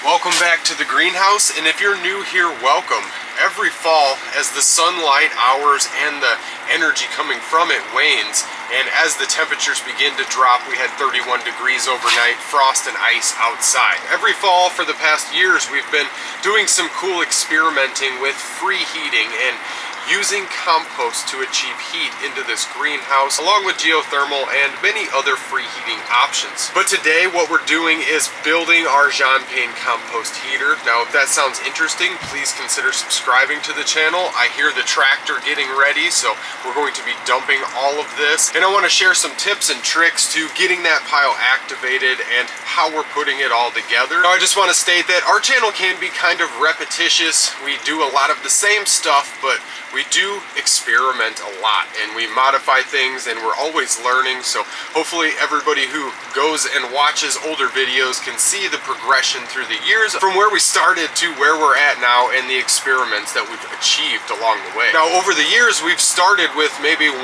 Welcome back to the greenhouse, and if you're new here, welcome. Every fall, as the sunlight hours and the energy coming from it wanes, and as the temperatures begin to drop, we had 31 degrees overnight, frost and ice outside. Every fall for the past years, we've been doing some cool experimenting with free heating and using compost to achieve heat into this greenhouse, along with geothermal and many other free heating options. But today what we're doing is building our Jean-Pain compost heater. Now if that sounds interesting, please consider subscribing to the channel. I hear the tractor getting ready, so we're going to be dumping all of this. And I want to share some tips and tricks to getting that pile activated and how we're putting it all together. Now I just want to state that our channel can be kind of repetitious. We do a lot of the same stuff, but we do experiment a lot and we modify things and we're always learning, so hopefully everybody who goes and watches older videos can see the progression through the years from where we started to where we're at now and the experiments that we've achieved along the way. Now over the years we've started with maybe 1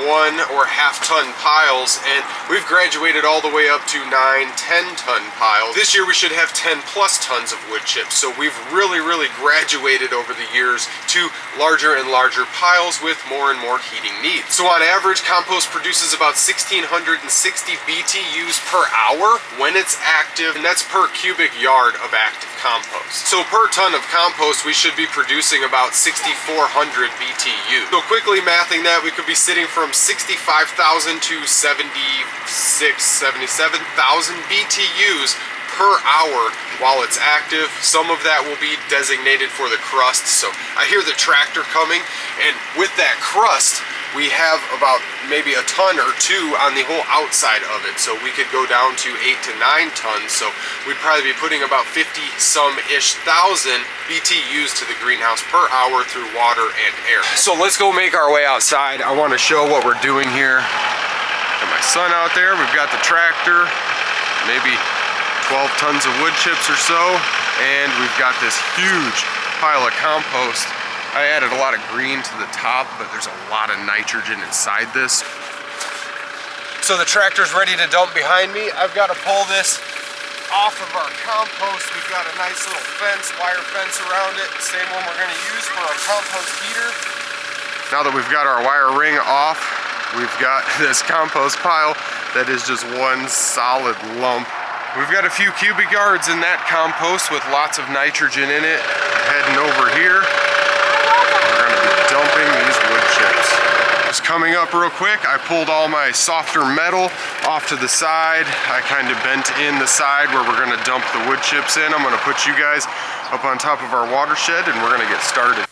or half-ton piles and we've graduated all the way up to 9-10-ton piles. This year we should have 10+ tons of wood chips, so we've really graduated over the years to larger and larger piles with more and more heating needs. So on average, compost produces about 1,660 BTUs per hour when it's active, and that's per cubic yard of active compost. So per ton of compost, we should be producing about 6,400 BTU. So quickly mathing that, we could be sitting from 65,000 to 77,000 BTUs per hour while it's active. Some of that will be designated for the crust, so I hear the tractor coming, and with that crust we have about maybe a ton or 2 on the whole outside of it, so we could go down to 8 to 9 tons, so we'd probably be putting about 50-some-ish thousand BTUs to the greenhouse per hour through water and air. So let's go make our way outside. I want to show what we're doing here. Got my son out there, we've got the tractor, maybe 12 tons of wood chips or so, and we've got this huge pile of compost. I added a lot of green to the top, but there's a lot of nitrogen inside this. So the tractor's ready to dump behind me. I've got to pull this off of our compost. We've got a nice little fence, wire fence around it, same one we're going to use for our compost heater. Now that we've got our wire ring off, we've got this compost pile that is just one solid lump. We've got a few cubic yards in that compost with lots of nitrogen in it. Heading over here, we're going to be dumping these wood chips. Just coming up real quick, I pulled all my softer metal off to the side. I kind of bent in the side where we're going to dump the wood chips in. I'm going to put you guys up on top of our watershed and we're going to get started.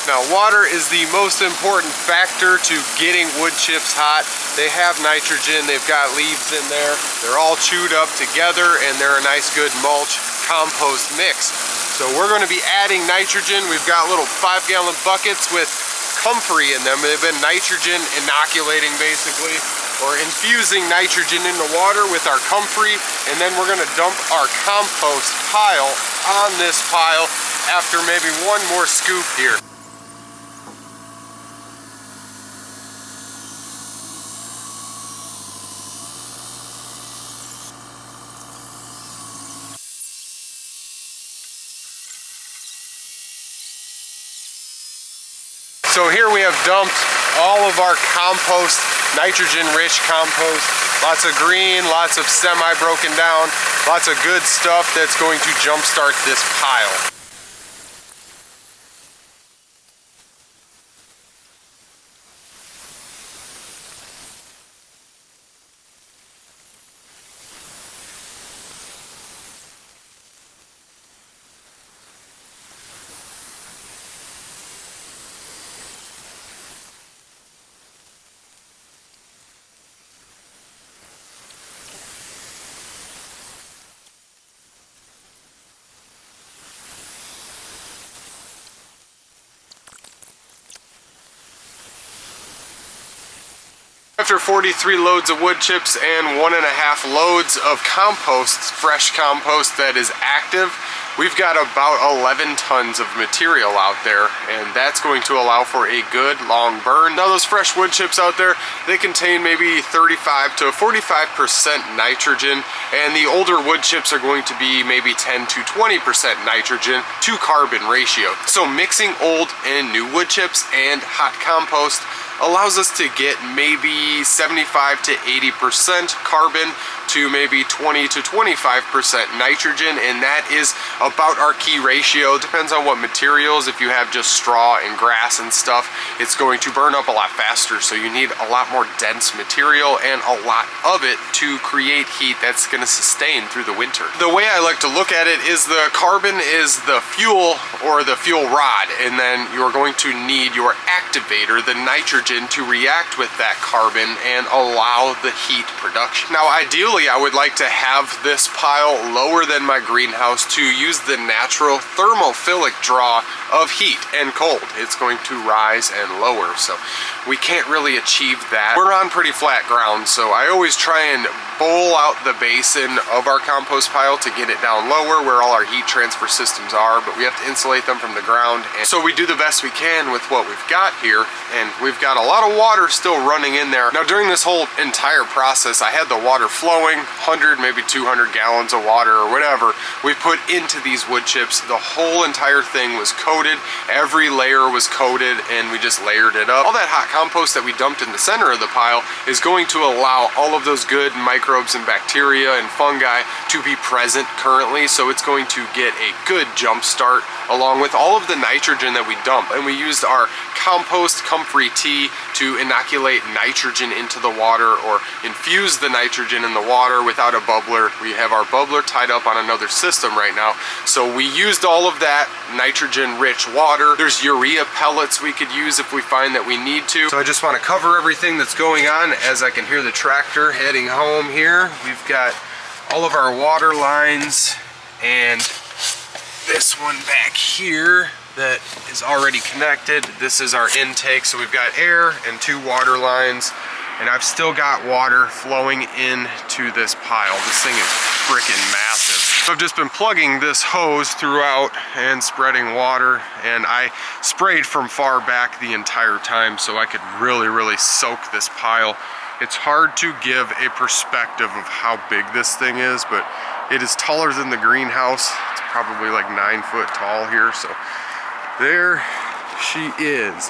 Now water is the most important factor to getting wood chips hot. They have nitrogen, they've got leaves in there, they're all chewed up together and they're a nice good mulch compost mix. So we're going to be adding nitrogen. We've got little 5-gallon buckets with comfrey in them. They've been nitrogen inoculating basically, or infusing nitrogen into water with our comfrey, and then we're going to dump our compost pile on this pile after maybe one more scoop here. So here we have dumped all of our compost, nitrogen-rich compost. Lots of green, lots of semi-broken down, lots of good stuff that's going to jumpstart this pile. After 43 loads of wood chips and 1.5 loads of compost, fresh compost that is active, we've got about 11 tons of material out there, and that's going to allow for a good long burn. Now those fresh wood chips out there, they contain maybe 35 to 45% nitrogen, and the older wood chips are going to be maybe 10 to 20% nitrogen to carbon ratio. So mixing old and new wood chips and hot compost allows us to get maybe 75 to 80% carbon to maybe 20 to 25% nitrogen, and that is about our key ratio. Depends on what materials. If you have just straw and grass and stuff, it's going to burn up a lot faster, so you need a lot more dense material and a lot of it to create heat that's going to sustain through the winter. The way I like to look at it is the carbon is the fuel or the fuel rod, and then you're going to need your activator, the nitrogen, to react with that carbon and allow the heat production. Now ideally I would like to have this pile lower than my greenhouse to use the natural thermophilic draw of heat and cold. It's going to rise and lower, so we can't really achieve that. We're on pretty flat ground, so I always try and bowl out the basin of our compost pile to get it down lower where all our heat transfer systems are, but we have to insulate them from the ground, and so we do the best we can with what we've got here, and we've got a lot of water still running in there. Now during this whole entire process, I had the water flowing, 100, maybe 200 gallons of water or whatever we put into these wood chips. The whole entire thing was coated, every layer was coated, and we just layered it up. All that hot compost that we dumped in the center of the pile is going to allow all of those good microbes and bacteria and fungi to be present currently, so it's going to get a good jump start along with all of the nitrogen that we dump. And we used our compost comfrey tea to inoculate nitrogen into the water, or infuse the nitrogen in the water without a bubbler. We have our bubbler tied up on another system right now, so we used all of that nitrogen rich water. There's urea pellets we could use if we find that we need to. So I just want to cover everything that's going on as I can hear the tractor heading home here. We've got all of our water lines and this one back here that is already connected. This is our intake, so we've got air and 2 water lines, and I've still got water flowing into this pile. This thing is freaking massive. So I've just been plugging this hose throughout and spreading water, and I sprayed from far back the entire time so I could really soak this pile. It's hard to give a perspective of how big this thing is, but it is taller than the greenhouse. It's probably like 9 foot tall here, so there she is.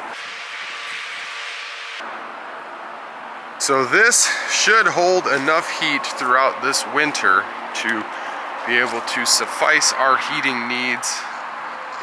So this should hold enough heat throughout this winter to be able to suffice our heating needs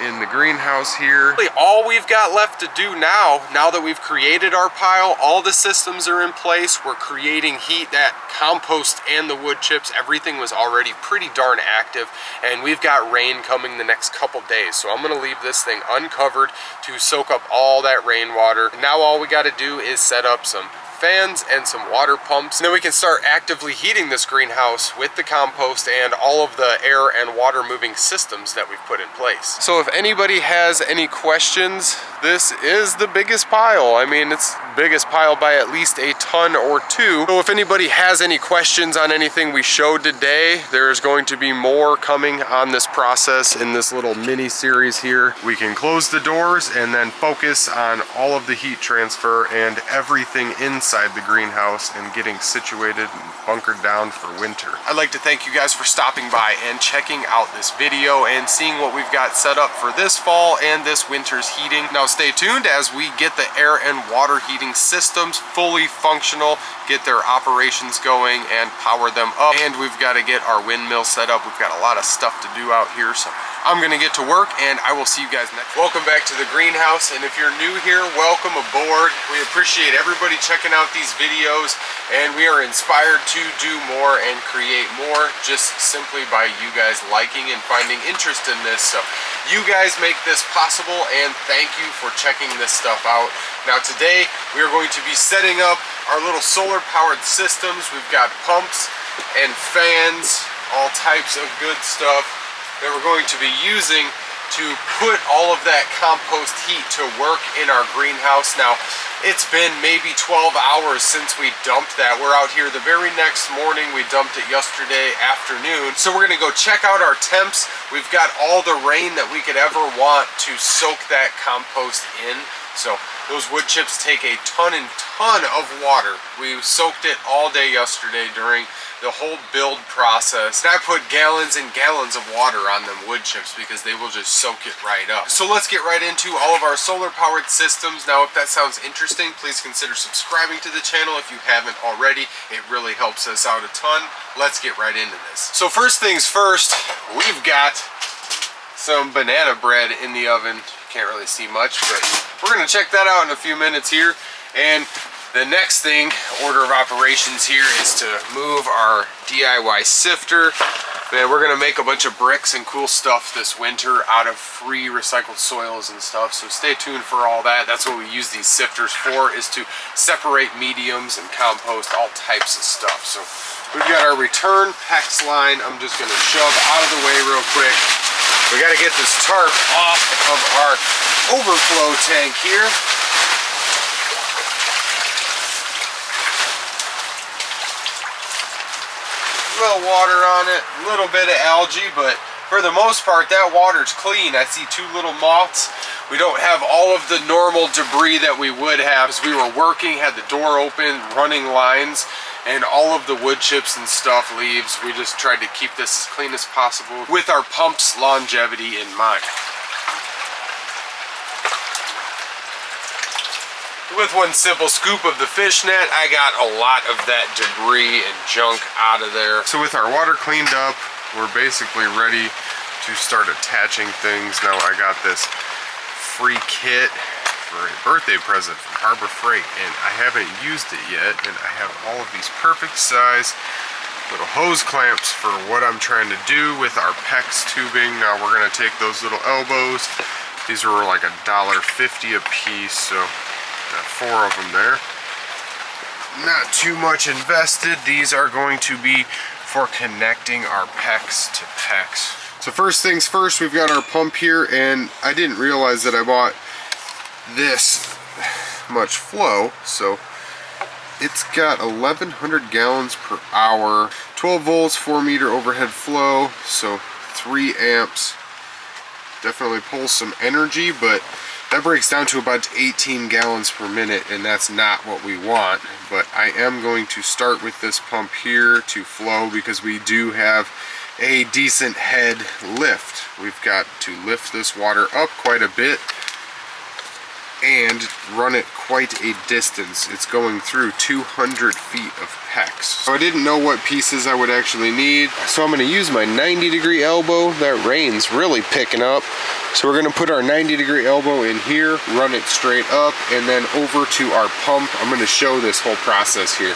in the greenhouse here. All we've got left to do now that we've created our pile, all the systems are in place, we're creating heat, that compost and the wood chips, everything was already pretty darn active, and we've got rain coming the next couple days. So I'm gonna leave this thing uncovered to soak up all that rainwater. Now all we gotta do is set up some fans and some water pumps, and then we can start actively heating this greenhouse with the compost and all of the air and water moving systems that we've put in place. So if anybody has any questions, this is the biggest pile. I mean, it's the biggest pile by at least a ton or 2. So if anybody has any questions on anything we showed today, there's going to be more coming on this process in this little mini series here. We can close the doors and then focus on all of the heat transfer and everything inside the greenhouse and getting situated and bunkered down for winter. I'd like to thank you guys for stopping by and checking out this video and seeing what we've got set up for this fall and this winter's heating. Now stay tuned as we get the air and water heating systems fully functional, get their operations going and power them up, and we've got to get our windmill set up. We've got a lot of stuff to do out here, so I'm gonna get to work and I will see you guys next. Welcome back to the greenhouse, and if you're new here, welcome aboard. We appreciate everybody checking out these videos, and we are inspired to do more and create more just simply by you guys liking and finding interest in this. So you guys make this possible, and thank you for checking this stuff out. Now today we are going to be setting up our little solar powered systems. We've got pumps and fans, all types of good stuff that we're going to be using to put all of that compost heat to work in our greenhouse. Now, it's been maybe 12 hours since we dumped that. We're out here the very next morning. We dumped it yesterday afternoon. So we're gonna go check out our temps. We've got all the rain that we could ever want to soak that compost in. So those wood chips take a ton of water. We soaked it all day yesterday during the whole build process. And I put gallons and gallons of water on them wood chips because they will just soak it right up. So let's get right into all of our solar powered systems. Now, if that sounds interesting, please consider subscribing to the channel if you haven't already. It really helps us out a ton. Let's get right into this. So first things first, we've got some banana bread in the oven. Can't really see much, but we're gonna check that out in a few minutes here. And the next thing, order of operations here, is to move our DIY sifter. Man, we're gonna make a bunch of bricks and cool stuff this winter out of free recycled soils and stuff, so stay tuned for all that. That's what we use these sifters for, is to separate mediums and compost, all types of stuff. So we've got our return PEX line. I'm just gonna shove out of the way real quick. We gotta get this tarp off of our overflow tank here. A little water on it, a little bit of algae, but for the most part that water's clean. I see two little moths. We don't have all of the normal debris that we would have as we were working, had the door open, running lines, and all of the wood chips and stuff, leaves. We just tried to keep this as clean as possible with our pump's longevity in mind. With one simple scoop of the fish net, I got a lot of that debris and junk out of there. So with our water cleaned up, we're basically ready to start attaching things. Now I got this free kit for a birthday present from Harbor Freight, and I haven't used it yet, and I have all of these perfect size little hose clamps for what I'm trying to do with our PEX tubing. Now we're gonna take those little elbows. These are like $1.50 a piece, so got 4 of them there. Not too much invested. These are going to be for connecting our PEX to PEX. So first things first, we've got our pump here, and I didn't realize that I bought this much flow. So it's got 1,100 gallons per hour, 12 volts, 4-meter overhead flow, so 3 amps. Definitely pulls some energy, but that breaks down to about 18 gallons per minute, and that's not what we want. But I am going to start with this pump here to flow because we do have a decent head lift. We've got to lift this water up quite a bit and run it quite a distance. It's going through 200 feet of PEX. So I didn't know what pieces I would actually need, so I'm gonna use my 90-degree elbow. That rain's really picking up. So we're gonna put our 90-degree elbow in here, run it straight up, and then over to our pump. I'm gonna show this whole process here.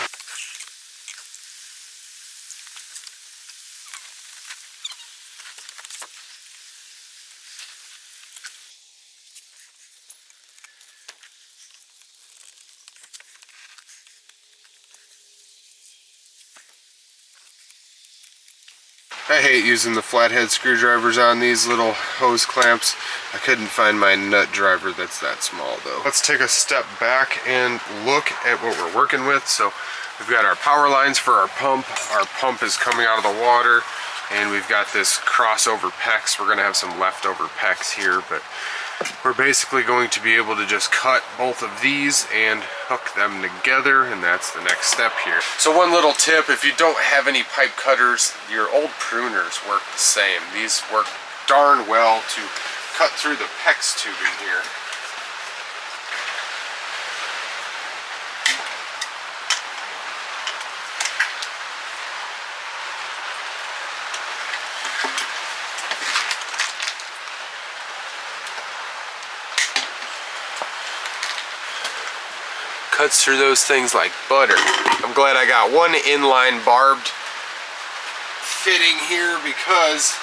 I hate using the flathead screwdrivers on these little hose clamps. I couldn't find my nut driver that's that small though. Let's take a step back and look at what we're working with. So we've got our power lines for our pump. Our pump is coming out of the water, and we've got this crossover PEX. We're gonna have some leftover PEX here, but we're basically going to be able to just cut both of these and hook them together, and that's the next step here. So one little tip, if you don't have any pipe cutters, your old pruners work the same. These work darn well to cut through the PEX tubing here. Cuts through those things like butter. I'm glad I got one inline barbed fitting here because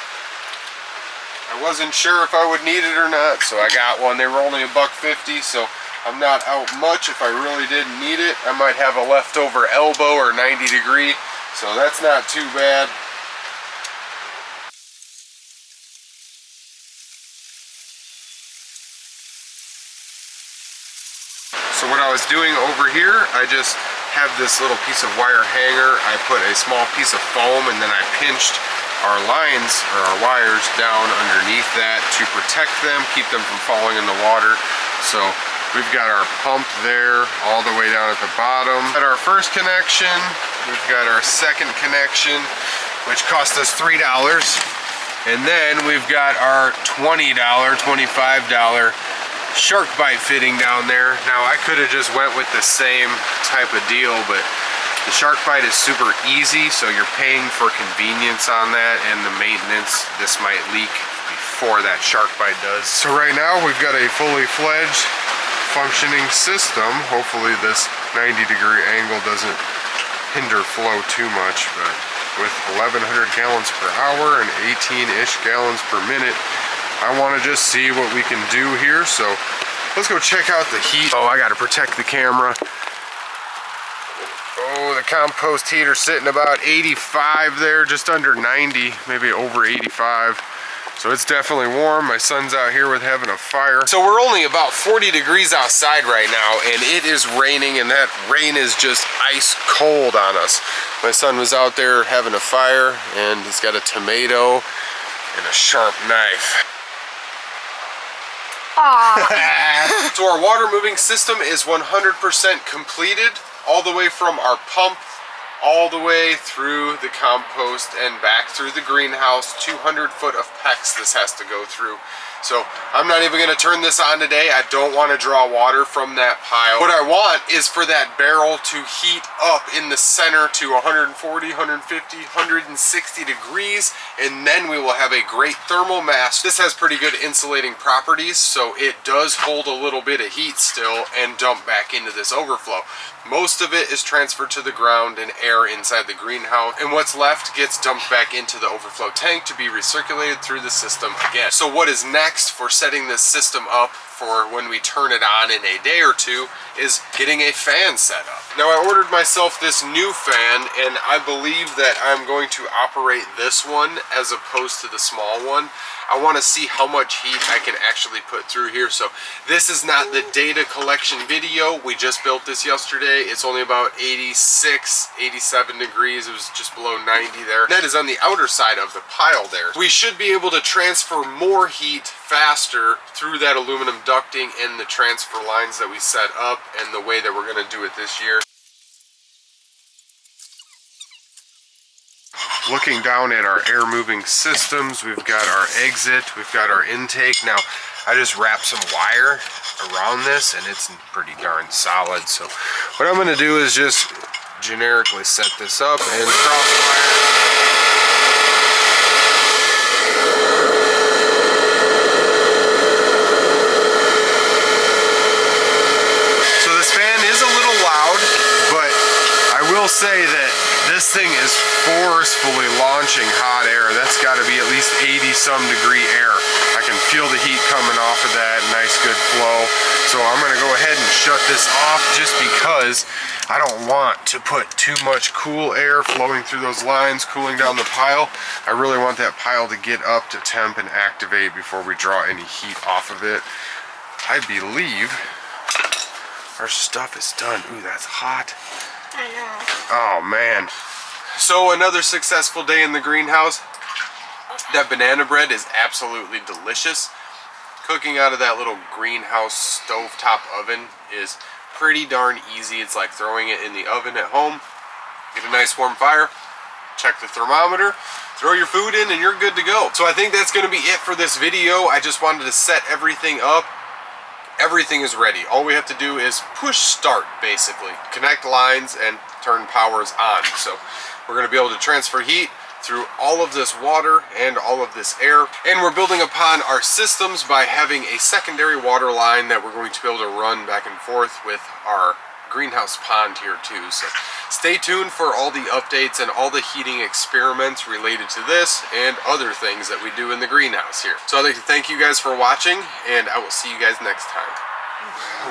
I wasn't sure if I would need it or not, so I got one. They were only $1.50, so I'm not out much. If I really didn't need it, I might have a leftover elbow or 90 degree, so that's not too bad. So what I was doing over here, I just have this little piece of wire hanger. I put a small piece of foam and then I pinched our lines or our wires down underneath that to protect them, keep them from falling in the water. So we've got our pump there all the way down at the bottom. At our first connection, we've got our second connection, which cost us $3. And then we've got our $20, $25 shark bite fitting down there. Now I could have just went with the same type of deal, but the shark bite is super easy, so you're paying for convenience on that and the maintenance. This might leak before that shark bite does. So right now we've got a fully fledged functioning system. Hopefully this 90-degree angle doesn't hinder flow too much, but with 1,100 gallons per hour and 18-ish gallons per minute, I want to just see what we can do here. So let's go check out the heat. Oh, I got to protect the camera. Oh, the compost heater sitting about 85 there, just under 90, maybe over 85. So it's definitely warm. My son's out here with having a fire. So we're only about 40 degrees outside right now, and it is raining, and that rain is just ice cold on us. My son was out there having a fire, and he's got a tomato and a sharp knife. So our water moving system is 100% completed, all the way from our pump all the way through the compost and back through the greenhouse. 200 foot of PEX this has to go through. So I'm not even going to turn this on today. I don't want to draw water from that pile. What I want is for that barrel to heat up in the center to 140, 150, 160 degrees, and then we will have a great thermal mass. This has pretty good insulating properties, so it does hold a little bit of heat still and dump back into this overflow. Most of it is transferred to the ground and air inside the greenhouse, and what's left gets dumped back into the overflow tank to be recirculated through the system again. So what is next for setting this system up for when we turn it on in a day or two is getting a fan set up. Now I ordered myself this new fan, and I believe that I'm going to operate this one as opposed to the small one. I want to see how much heat I can actually put through here. So this is not the data collection video. We just built this yesterday. It's only about 86, 87 degrees. It was just below 90 there. That is on the outer side of the pile there. We should be able to transfer more heat faster through that aluminum ducting and the transfer lines that we set up and the way that we're going to do it this year. Looking down at our air moving systems, we've got our exit, we've got our intake. Now, I just wrapped some wire around this and it's pretty darn solid. So what I'm going to do is just generically set this up and cross wire. Will say that this thing is forcefully launching hot air. That's got to be at least 80-some degree air. I can feel the heat coming off of that. Nice, good flow. So I'm going to go ahead and shut this off just because I don't want to put too much cool air flowing through those lines, cooling down the pile. I really want that pile to get up to temp and activate before we draw any heat off of it. I believe our stuff is done. Ooh, that's hot. I know. Oh man. So another successful day in the greenhouse. That banana bread is absolutely delicious. Cooking out of that little greenhouse stovetop oven is pretty darn easy. It's like throwing it in the oven at home. Get a nice warm fire, check the thermometer, throw your food in, and you're good to go. So I think that's going to be it for this video. I just wanted to set everything up. Everything is ready. All we have to do is push start, basically. Connect lines and turn powers on. So we're going to be able to transfer heat through all of this water and all of this air. And we're building upon our systems by having a secondary water line that we're going to be able to run back and forth with our greenhouse pond here too. So stay tuned for all the updates and all the heating experiments related to this and other things that we do in the greenhouse here. So I'd like to thank you guys for watching, and I will see you guys next time.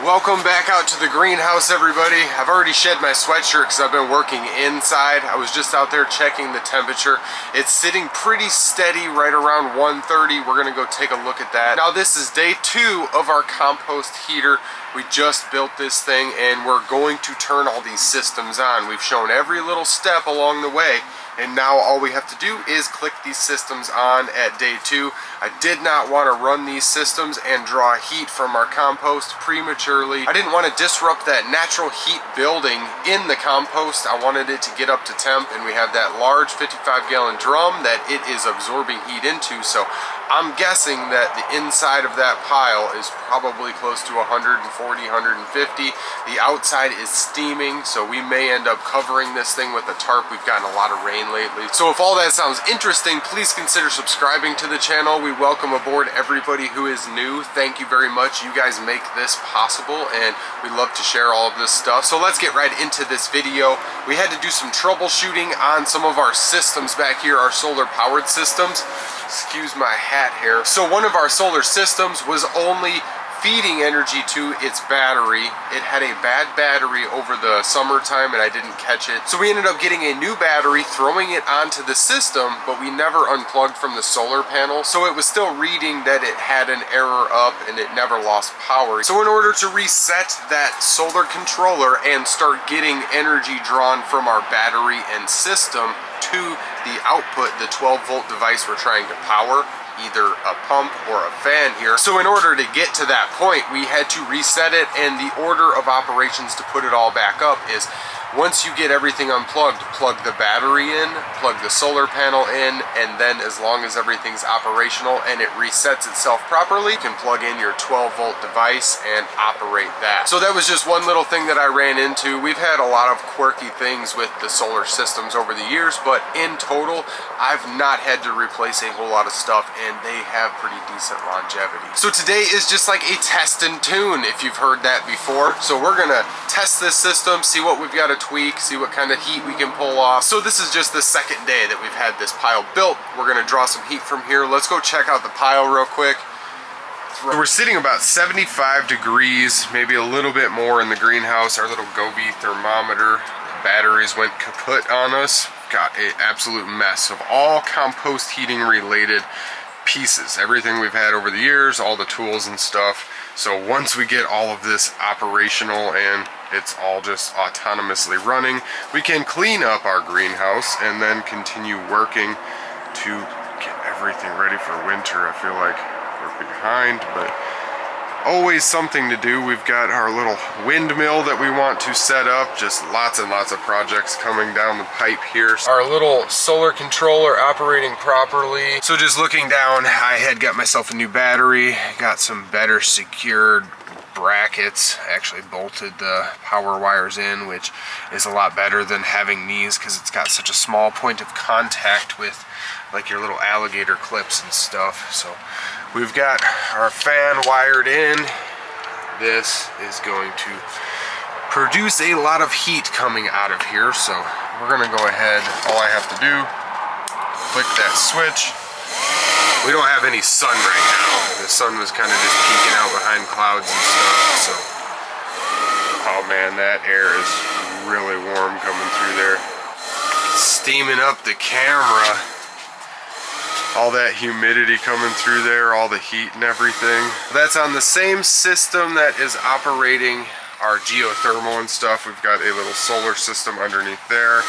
Welcome back out to the greenhouse, everybody. I've already shed my sweatshirt because I've been working inside. I was just out there checking the temperature. It's sitting pretty steady right around 130. We're gonna go take a look at that. Now this is day 2 of our compost heater. We just built this thing and we're going to turn all these systems on. We've shown every little step along the way, and now all we have to do is click these systems on at day 2. I did not want to run these systems and draw heat from our compost prematurely. I didn't want to disrupt that natural heat building in the compost. I wanted it to get up to temp, and we have that large 55-gallon drum that it is absorbing heat into, so I'm guessing that the inside of that pile is probably close to 140, 150. The outside is steaming, so we may end up covering this thing with a tarp. We've gotten a lot of rain lately. So if all that sounds interesting, please consider subscribing to the channel. We welcome aboard everybody who is new. Thank you very much. You guys make this possible, and we love to share all of this stuff. So let's get right into this video. We had to do some troubleshooting on some of our systems back here, our solar powered systems. Excuse my hat here. So one of our solar systems was only feeding energy to its battery. It had a bad battery over the summertime and I didn't catch it. So we ended up getting a new battery, throwing it onto the system, but we never unplugged from the solar panel. So it was still reading that it had an error up and it never lost power. So in order to reset that solar controller and start getting energy drawn from our battery and system to the output, the 12-volt device we're trying to power, either a pump or a fan here. So in order to get to that point, we had to reset it, and the order of operations to put it all back up is once you get everything unplugged, plug the battery in, plug the solar panel in, and then as long as everything's operational and it resets itself properly, you can plug in your 12-volt device and operate that. So that was just one little thing that I ran into. We've had a lot of quirky things with the solar systems over the years, but in total, I've not had to replace a whole lot of stuff, and they have pretty decent longevity. So today is just like a test and tune, if you've heard that before. So we're gonna test this system, see what we've got to tweak, see what kind of heat we can pull off. So this is just the second day that we've had this pile built. We're gonna draw some heat from here. Let's go check out the pile real quick. So we're sitting about 75 degrees, maybe a little bit more in the greenhouse. Our little Gobi thermometer batteries went kaput on us. Got an absolute mess of all compost heating related pieces. Everything we've had over the years, all the tools and stuff. So once we get all of this operational and it's all just autonomously running, we can clean up our greenhouse and then continue working to get everything ready for winter. I feel like we're behind, but always something to do. We've got our little windmill that we want to set up. Just lots and lots of projects coming down the pipe here. Our little solar controller operating properly. So just looking down, I had got myself a new battery, got some better secured brackets, actually bolted the power wires in, which is a lot better than having these because it's got such a small point of contact with like your little alligator clips and stuff. So we've got our fan wired in. This is going to produce a lot of heat coming out of here, so we're gonna go ahead. All I have to do, click that switch. We don't have any sun right now. The sun was kind of just peeking out behind clouds and stuff, so. Oh man, that air is really warm coming through there. Steaming up the camera. All that humidity coming through there, all the heat and everything. That's on the same system that is operating our geothermal and stuff. We've got a little solar system underneath there.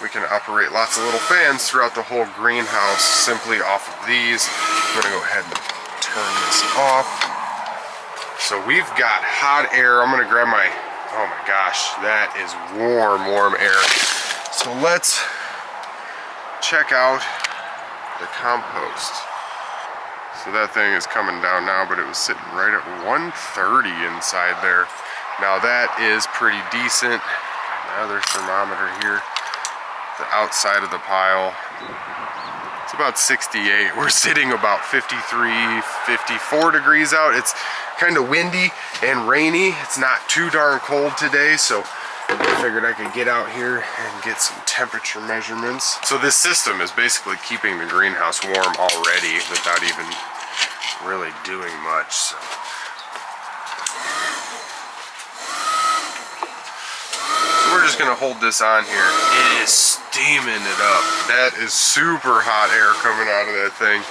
We can operate lots of little fans throughout the whole greenhouse simply off of these. I'm gonna go ahead and turn this off. So we've got hot air. I'm gonna grab my, oh my gosh, that is warm air. So let's check out the compost. So that thing is coming down now, but it was sitting right at 130 inside there. Now that is pretty decent. Another thermometer here. The outside of the pile, it's about 68. We're sitting about 53, 54 degrees out. It's kind of windy and rainy. It's not too darn cold today, so I figured I could get out here and get some temperature measurements. So this system is basically keeping the greenhouse warm already without even really doing much. So just gonna hold this on here. It is steaming it up. That is super hot air coming out of that thing.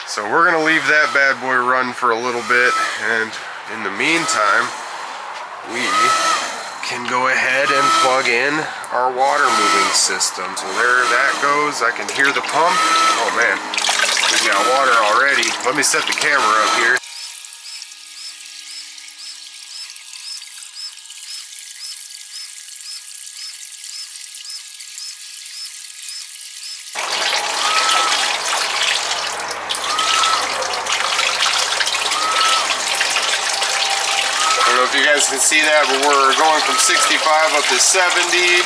So we're gonna leave that bad boy run for a little bit, and in the meantime, we can go ahead and plug in our water moving system. So there that goes. I can hear the pump. Oh man, we've got water already. Let me set the camera up here. I don't know if you guys can see that, but we're going from 65 up to 70.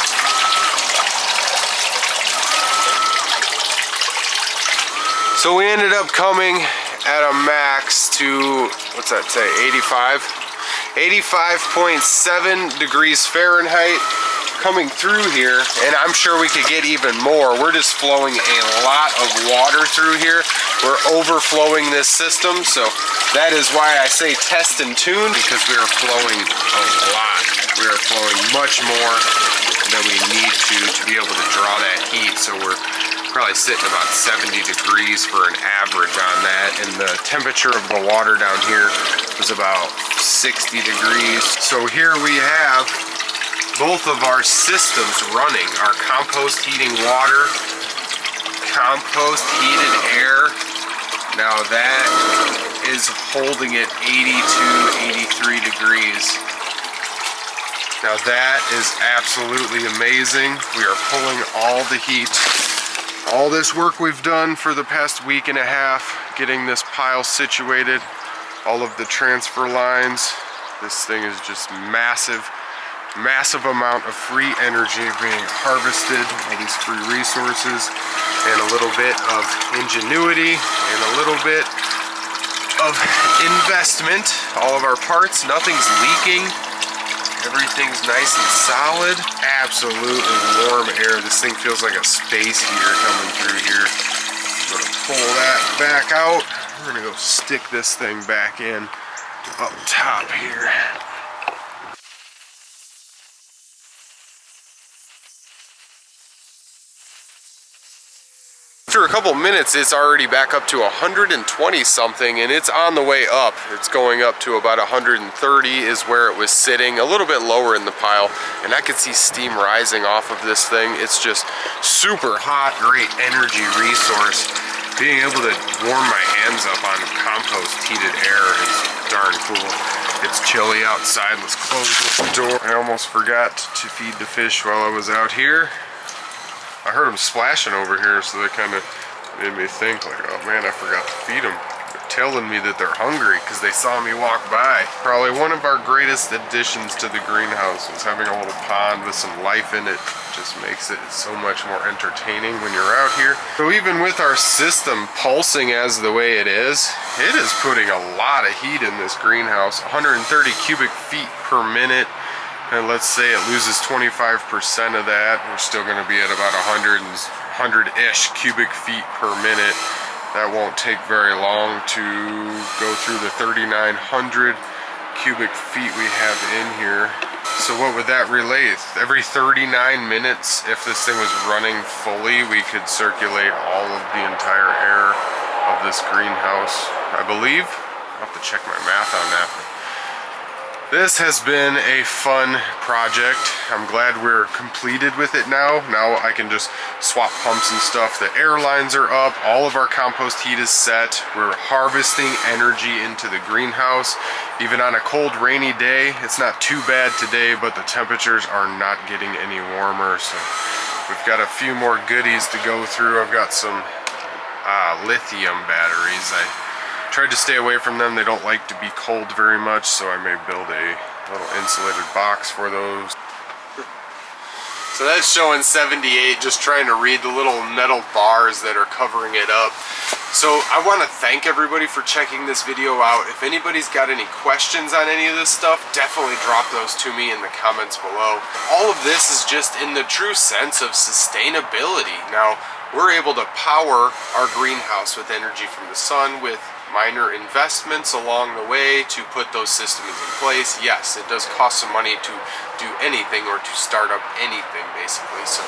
So we ended up coming at a max to, what's that say, 85? 85.7 degrees Fahrenheit coming through here, and I'm sure we could get even more. We're just flowing a lot of water through here. We're overflowing this system, so that is why I say test and tune, because we are flowing a lot. We are flowing much more than we need to be able to draw that heat, so we're probably sitting about 70 degrees for an average on that, and the temperature of the water down here was about 60 degrees. So here we have both of our systems running, our compost heating water, compost heated air. Now that is holding at 82, 83 degrees. Now that is absolutely amazing. We are pulling all the heat. All this work we've done for the past week and a half, getting this pile situated, all of the transfer lines. This thing is just massive amount of free energy being harvested, all these free resources, and a little bit of ingenuity, and a little bit of investment. All of our parts, nothing's leaking. Everything's nice and solid. Absolutely warm air. This thing feels like a space heater coming through here. I'm gonna pull that back out. We're gonna go stick this thing back in up top here. After a couple minutes, it's already back up to 120 something, and it's on the way up. It's going up to about 130 is where it was sitting, a little bit lower in the pile, and I could see steam rising off of this thing. It's just super hot, great energy resource. Being able to warm my hands up on compost heated air is darn cool. It's chilly outside. Let's close this door. I almost forgot to feed the fish while I was out here. I heard them splashing over here, so they kind of made me think like, oh man, I forgot to feed them. They're telling me that they're hungry because they saw me walk by. Probably one of our greatest additions to the greenhouse was having a little pond with some life in it. Just makes it so much more entertaining when you're out here. So even with our system pulsing as the way it is putting a lot of heat in this greenhouse. 130 cubic feet per minute. And let's say it loses 25% of that, we're still going to be at about 100-ish cubic feet per minute. That won't take very long to go through the 3,900 cubic feet we have in here. So what would that relate? Every 39 minutes, if this thing was running fully, we could circulate all of the entire air of this greenhouse, I believe. I'll have to check my math on that. This has been a fun project. I'm glad we're completed with it now. Now I can just swap pumps and stuff. The air lines are up. All of our compost heat is set. We're harvesting energy into the greenhouse. Even on a cold, rainy day, it's not too bad today, but the temperatures are not getting any warmer. So we've got a few more goodies to go through. I've got some lithium batteries. I tried to stay away from them. They don't like to be cold very much, so I may build a little insulated box for those. So that's showing 78, just trying to read the little metal bars that are covering it up. So I want to thank everybody for checking this video out. If anybody's got any questions on any of this stuff, definitely drop those to me in the comments below. All of this is just in the true sense of sustainability. Now, we're able to power our greenhouse with energy from the sun, with minor investments along the way to put those systems in place. Yes, it does cost some money to do anything or to start up anything, basically. So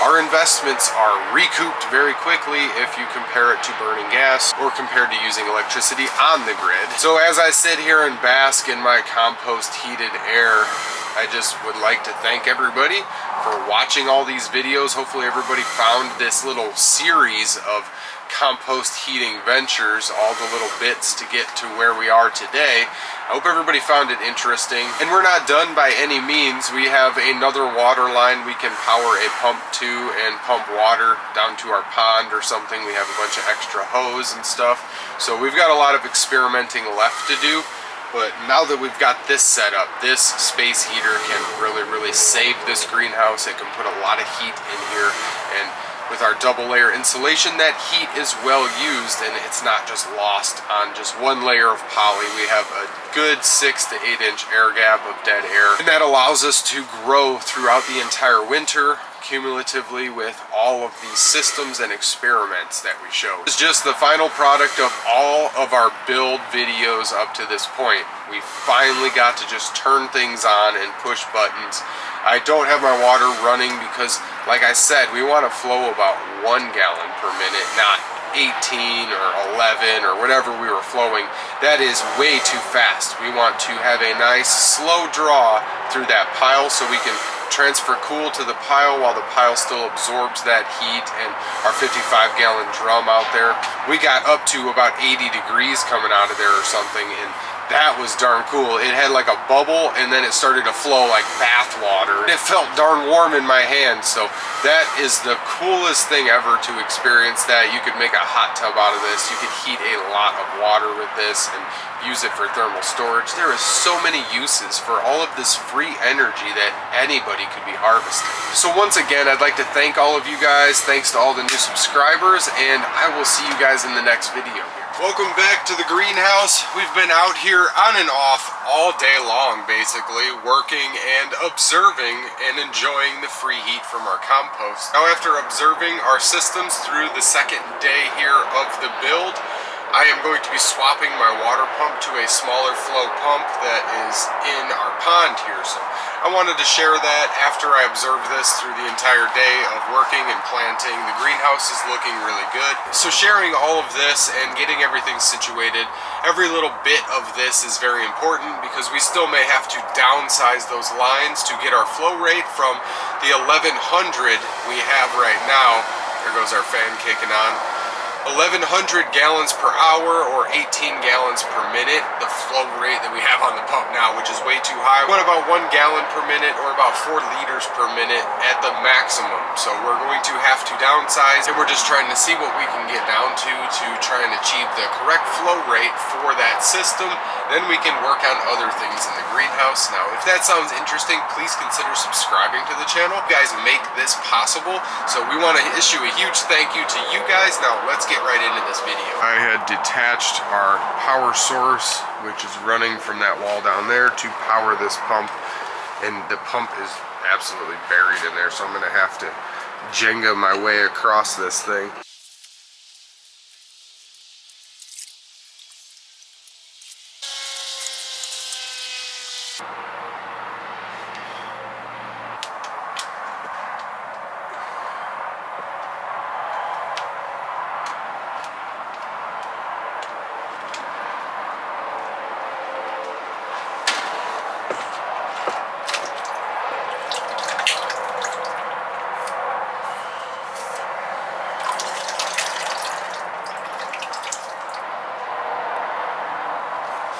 our investments are recouped very quickly if you compare it to burning gas or compared to using electricity on the grid. So as I sit here and bask in my compost heated air, I just would like to thank everybody for watching all these videos. Hopefully everybody found this little series of compost heating ventures, all the little bits to get to where we are today. I hope everybody found it interesting. And we're not done by any means. We have another water line we can power a pump to and pump water down to our pond or something. We have a bunch of extra hose and stuff. So we've got a lot of experimenting left to do. But now that we've got this set up, this space heater can really save this greenhouse. It can put a lot of heat in here, and with our double layer insulation, that heat is well used and it's not just lost on just one layer of poly. We have a good 6 to 8 inch air gap of dead air, and that allows us to grow throughout the entire winter cumulatively with all of these systems and experiments that we show. It's just the final product of all of our build videos up to this point. We finally got to just turn things on and push buttons. I don't have my water running because, like I said, we want to flow about 1 gallon per minute, not 18 or 11 or whatever we were flowing. That is way too fast. We want to have a nice slow draw through that pile so we can transfer cool to the pile while the pile still absorbs that heat. And our 55-gallon drum out there, we got up to about 80 degrees coming out of there or something, and that was darn cool. It had like a bubble and then it started to flow like bath water. It felt darn warm in my hand. So that is the coolest thing ever to experience that. You could make a hot tub out of this. You could heat a lot of water with this and use it for thermal storage. There is so many uses for all of this free energy that anybody could be harvesting. So once again, I'd like to thank all of you guys. Thanks to all the new subscribers, and I will see you guys in the next video here. Welcome back to the greenhouse. We've been out here on and off all day long, basically, working and observing and enjoying the free heat from our compost. Now, after observing our systems through the second day here of the build, I am going to be swapping my water pump to a smaller flow pump that is in our pond here. So I wanted to share that after I observed this through the entire day of working and planting. The greenhouse is looking really good. So sharing all of this and getting everything situated, every little bit of this is very important because we still may have to downsize those lines to get our flow rate from the 1100 we have right now. There goes our fan kicking on. 1100 gallons per hour or 18 gallons per minute, the flow rate that we have on the pump now, which is way too high. We want about 1 gallon per minute or about 4 liters per minute at the maximum. So we're going to have to downsize, and we're just trying to see what we can get down to try and achieve the correct flow rate for that system. Then we can work on other things in the greenhouse. Now, if that sounds interesting, please consider subscribing to the channel. You guys make this possible, so we want to issue a huge thank you to you guys. Now, let's get right into this video. I had detached our power source, which is running from that wall down there, to power this pump, and the pump is absolutely buried in there, so I'm going to have to Jenga my way across this thing.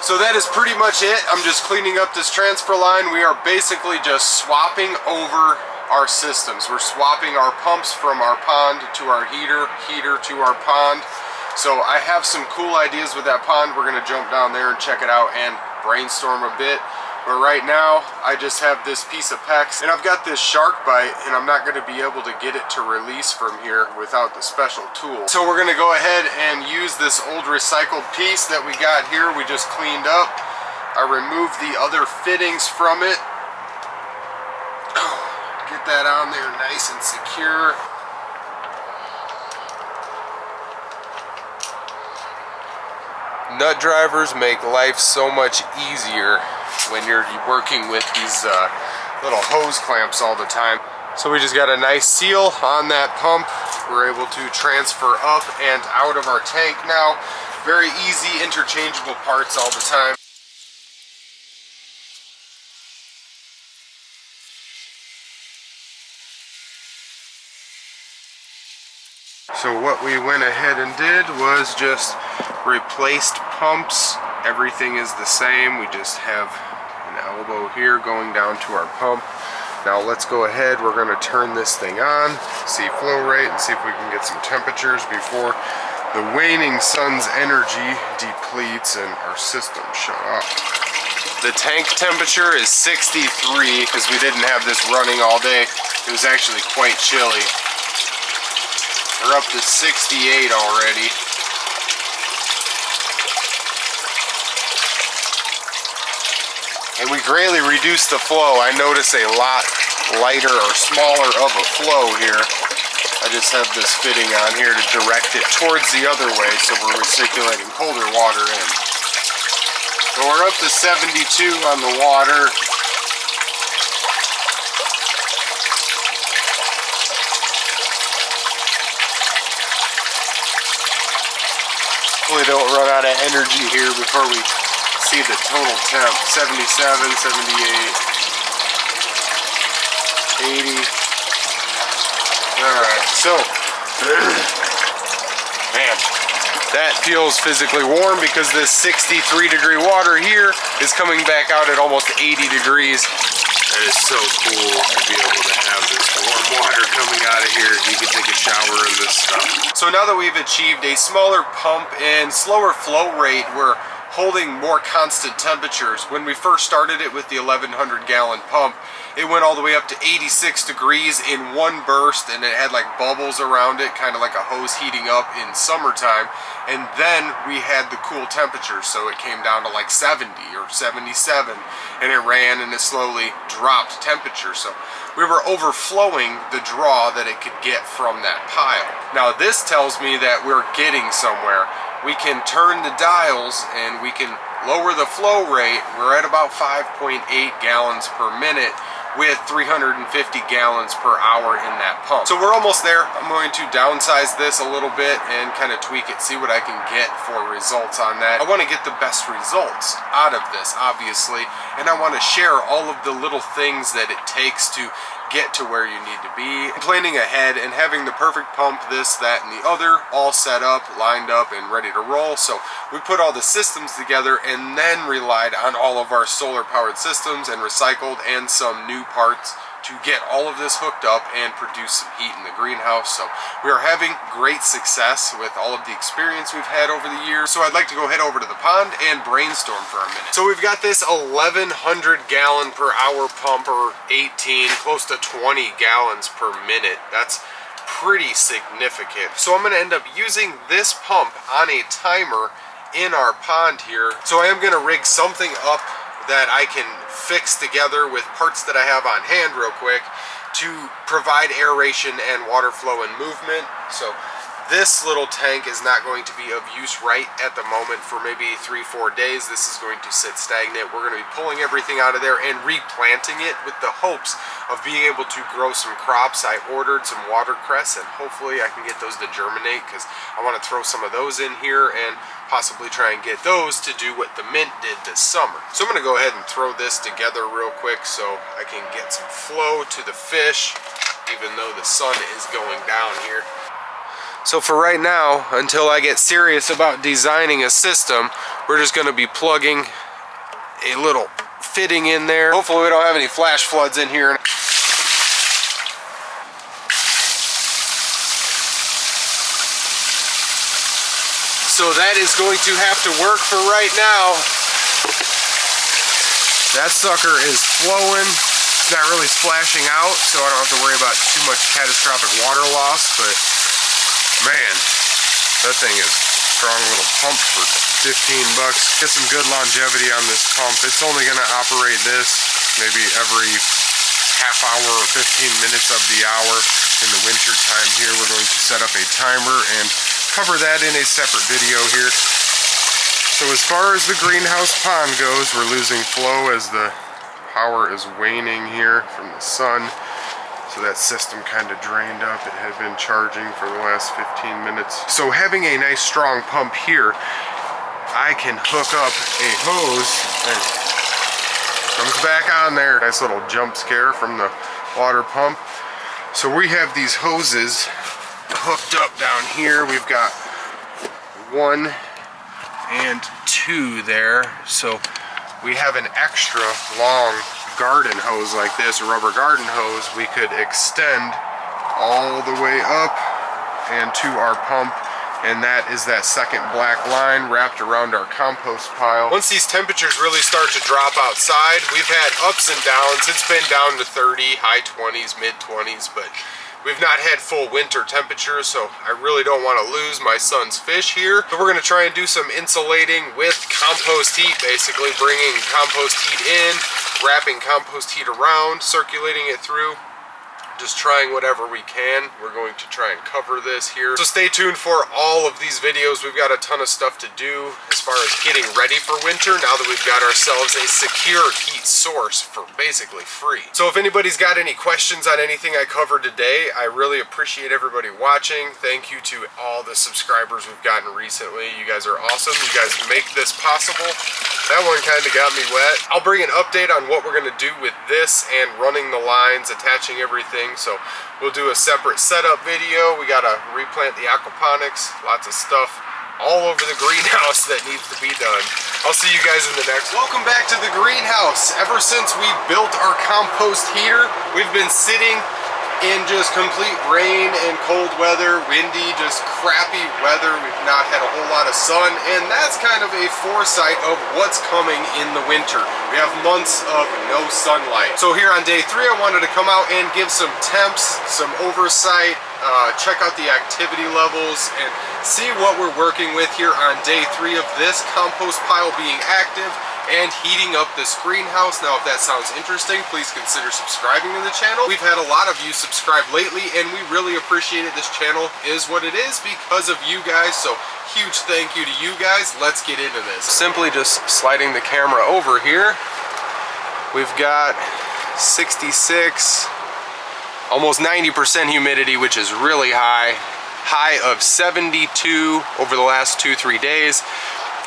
So that is pretty much it. I'm just cleaning up this transfer line. We are basically just swapping over our systems. We're swapping our pumps from our pond to our heater to our pond. So I have some cool ideas with that pond. We're gonna jump down there and check it out and brainstorm a bit. But right now, I just have this piece of PEX, and I've got this shark bite, and I'm not gonna be able to get it to release from here without the special tool. So we're gonna go ahead and use this old recycled piece that we got here. We just cleaned up. I removed the other fittings from it. Get that on there nice and secure. nut drivers make life so much easier when you're working with these little hose clamps all the time. So we just got a nice seal on that pump. We're able to transfer up and out of our tank now. Very easy, interchangeable parts all the time. So what we went ahead and did was just replaced pumps. Everything is the same. We just have an elbow here going down to our pump. Now let's go ahead, we're going to turn this thing on, see flow rate, and see if we can get some temperatures before the waning sun's energy depletes and our system shut off. The tank temperature is 63 because we didn't have this running all day. It was actually quite chilly. We're up to 68 already. And we greatly reduced the flow. I notice a lot lighter or smaller of a flow here. I just have this fitting on here to direct it towards the other way so we're recirculating colder water in. So we're up to 72 on the water. Hopefully don't run out of energy here before we see the total temp. 77, 78, 80. Alright, so man, that feels physically warm because this 63-degree water here is coming back out at almost 80 degrees. That is so cool to be able to have this warm water coming out of here. You can take a shower in this stuff. So now that we've achieved a smaller pump and slower flow rate, we're holding more constant temperatures. When we first started it with the 1100-gallon pump, it went all the way up to 86 degrees in one burst, and it had like bubbles around it, kind of like a hose heating up in summertime. And then we had the cool temperatures, so it came down to like 70 or 77, and it ran and it slowly dropped temperature. So we were overflowing the draw that it could get from that pile. Now this tells me that we're getting somewhere. We can turn the dials and we can lower the flow rate. We're at about 5.8 gallons per minute with 350 gallons per hour in that pump. So we're almost there. I'm going to downsize this a little bit and kind of tweak it, see what I can get for results on that. I want to get the best results out of this, obviously, and I want to share all of the little things that it takes to get to where you need to be. Planning ahead and having the perfect pump, this, that, and the other, all set up, lined up, and ready to roll. So we put all the systems together and then relied on all of our solar powered systems and recycled and some new parts to get all of this hooked up and produce some heat in the greenhouse. So we are having great success with all of the experience we've had over the years. So I'd like to go head over to the pond and brainstorm for a minute. So we've got this 1100 gallon per hour pump, or 18, close to 20 gallons per minute. That's pretty significant. So I'm going to end up using this pump on a timer in our pond here. So I am going to rig something up that I can fix together with parts that I have on hand real quick to provide aeration and water flow and movement. So this little tank is not going to be of use right at the moment for maybe 3-4 days. This is going to sit stagnant. We're going to be pulling everything out of there and replanting it with the hopes of being able to grow some crops. I ordered some watercress and hopefully I can get those to germinate, because I want to throw some of those in here and possibly try and get those to do what the mint did this summer. So I'm going to go ahead and throw this together real quick so I can get some flow to the fish, even though the sun is going down here. So for right now, until I get serious about designing a system, we're just going to be plugging a little fitting in there. Hopefully we don't have any flash floods in here. So that is going to have to work for right now. That sucker is flowing. It's not really splashing out, so I don't have to worry about too much catastrophic water loss, but man, that thing is a strong little pump for 15 bucks. Get some good longevity on this pump. It's only going to operate this maybe every half hour or 15 minutes of the hour in the winter time here. We're going to set up a timer and cover that in a separate video here. So as far as the greenhouse pond goes, we're losing flow as the power is waning here from the sun. So that system kind of drained up. It had been charging for the last 15 minutes. So having a nice strong pump here, I can hook up a hose and comes back on there. Nice little jump scare from the water pump. So we have these hoses hooked up down here. We've got 1 and 2 there. So we have an extra long garden hose like this, a rubber garden hose. We could extend all the way up and to our pump, and that is that second black line wrapped around our compost pile. Once these temperatures really start to drop outside, we've had ups and downs. It's been down to 30, high 20s, mid 20s, but we've not had full winter temperatures, so I really don't want to lose my son's fish here. So we're going to try and do some insulating with compost heat, basically bringing compost heat in, wrapping compost heat around, circulating it through, just trying whatever we can. We're going to try and cover this here. So stay tuned for all of these videos. We've got a ton of stuff to do as far as getting ready for winter now that we've got ourselves a secure heat source for basically free. So if anybody's got any questions on anything I covered today, I really appreciate everybody watching. Thank you to all the subscribers we've gotten recently. You guys are awesome. You guys make this possible. That one kind of got me wet. I'll bring an update on what we're going to do with this and running the lines, attaching everything. So we'll do a separate setup video. We got to replant the aquaponics, lots of stuff all over the greenhouse that needs to be done. I'll see you guys in the next one. Welcome back to the greenhouse. Ever since we built our compost heater, we've been sitting in just complete rain and cold weather, windy, just crappy weather. We've not had a whole lot of sun, and that's kind of a foresight of what's coming in the winter. We have months of no sunlight. So here on day 3, I wanted to come out and give some temps, some oversight, check out the activity levels, and see what we're working with here on day 3 of this compost pile being active and heating up this greenhouse. Now, if that sounds interesting, please consider subscribing to the channel. We've had a lot of you subscribe lately, and we really appreciate it. This channel is what it is because of you guys, so huge thank you to you guys. Let's get into this. Simply just sliding the camera over here. We've got 66, almost 90% humidity, which is really high. High of 72 over the last 2-3 days.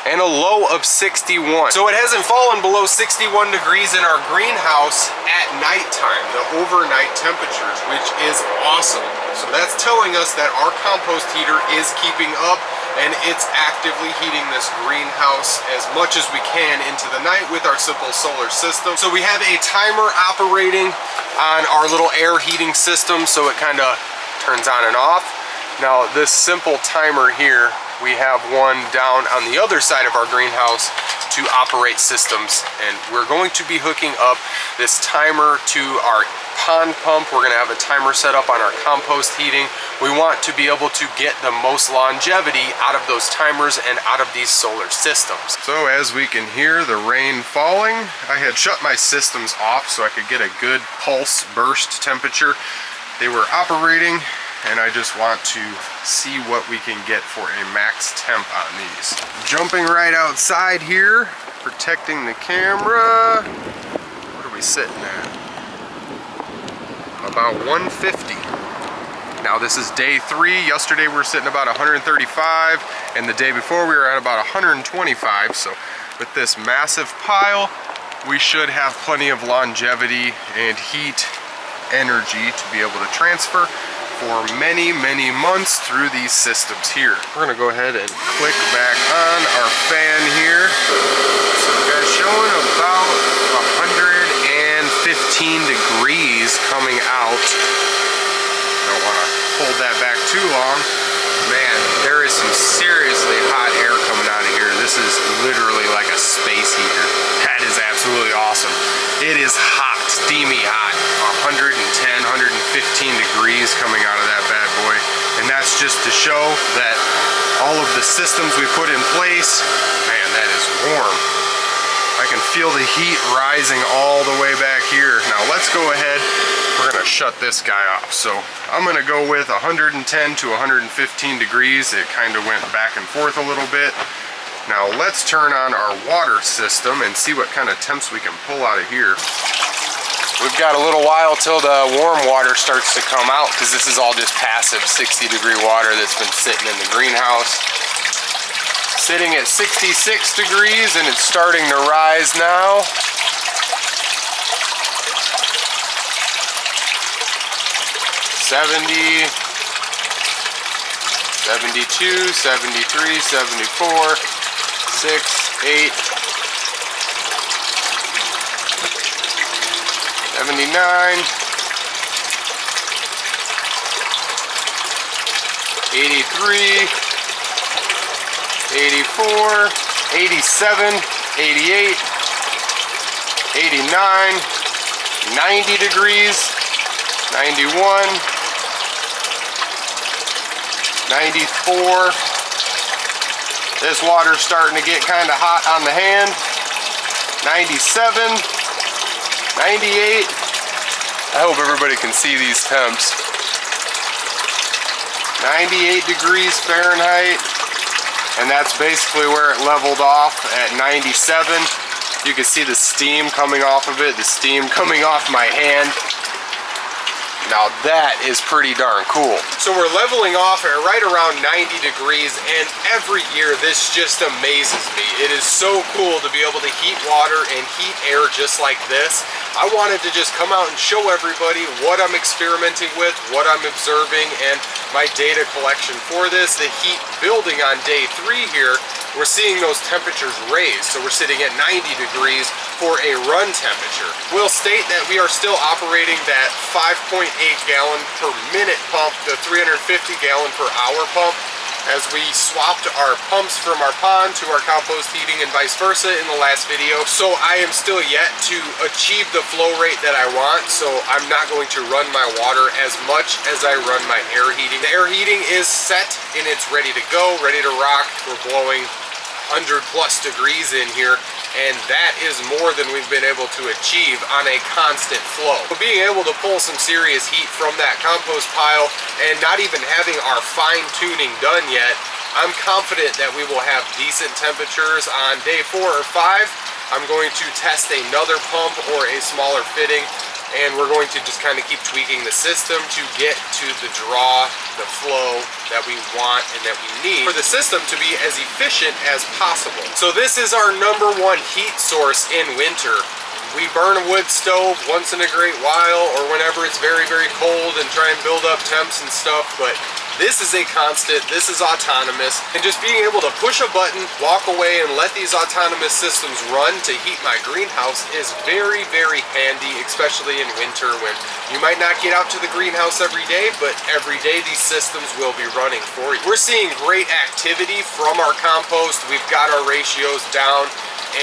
And a low of 61. So it hasn't fallen below 61 degrees in our greenhouse at nighttime, the overnight temperatures, which is awesome. So that's telling us that our compost heater is keeping up and it's actively heating this greenhouse as much as we can into the night with our simple solar system. So we have a timer operating on our little air heating system, so it kind of turns on and off. Now this simple timer here, we have one down on the other side of our greenhouse to operate systems, and we're going to be hooking up this timer to our pond pump. We're going to have a timer set up on our compost heating. We want to be able to get the most longevity out of those timers and out of these solar systems. So as we can hear the rain falling, I had shut my systems off so I could get a good pulse burst temperature. They were operating, and I just want to see what we can get for a max temp on these. Jumping right outside here, protecting the camera. What are we sitting at? About 150. Now this is day 3. Yesterday we were sitting about 135, and the day before we were at about 125. So with this massive pile, we should have plenty of longevity and heat energy to be able to transfer for many, many months through these systems here. We're gonna go ahead and click back on our fan here. So we got showing about 115 degrees coming out. Don't wanna hold that back too long. Man, there is some seriously hot air coming out of here. This is literally like a space heater. That is absolutely awesome. It is hot, steamy hot. 110, 115 degrees coming out of that bad boy. And that's just to show that all of the systems we put in place, man, that is warm. I can feel the heat rising all the way back here. Now let's go ahead, we're gonna shut this guy off. So I'm gonna go with 110 to 115 degrees. It kind of went back and forth a little bit. Now let's turn on our water system and see what kind of temps we can pull out of here. We've got a little while till the warm water starts to come out, because this is all just passive 60-degree water that's been sitting in the greenhouse. Sitting at 66 degrees and it's starting to rise now. $70, $72, $73, $74, $6, $8, $79, $83, $84, $87, $88, $89, $90 degrees, $91, $94. This water's starting to get kind of hot on the hand. $97, $98. I hope everybody can see these temps. 98 degrees Fahrenheit. And that's basically where it leveled off at 97. You can see the steam coming off of it, the steam coming off my hand. Now that is pretty darn cool. So we're leveling off at right around 90 degrees, and every year this just amazes me. It is so cool to be able to heat water and heat air just like this. I wanted to just come out and show everybody what I'm experimenting with, what I'm observing, and my data collection for this. The heat building on day 3 here, we're seeing those temperatures raise. So we're sitting at 90 degrees for a run temperature. We'll state that we are still operating that 5.8 gallon per minute pump, the 350 gallon per hour pump, as we swapped our pumps from our pond to our compost heating and vice versa in the last video. So I am still yet to achieve the flow rate that I want, so I'm not going to run my water as much as I run my air heating. The air heating is set and it's ready to go, ready to rock. We're blowing 100+ degrees in here, and that is more than we've been able to achieve on a constant flow. So being able to pull some serious heat from that compost pile and not even having our fine tuning done yet, I'm confident that we will have decent temperatures on day 4 or 5. I'm going to test another pump or a smaller fitting, and we're going to just kind of keep tweaking the system to get to the draw, the flow that we want and that we need for the system to be as efficient as possible. So this is our #1 heat source in winter. We burn a wood stove once in a great while, or whenever it's very, very cold, and try and build up temps and stuff, but this is a constant, this is autonomous, and just being able to push a button, walk away, and let these autonomous systems run to heat my greenhouse is very, very handy, especially in winter when you might not get out to the greenhouse every day, but every day these systems will be running for you. We're seeing great activity from our compost. We've got our ratios down,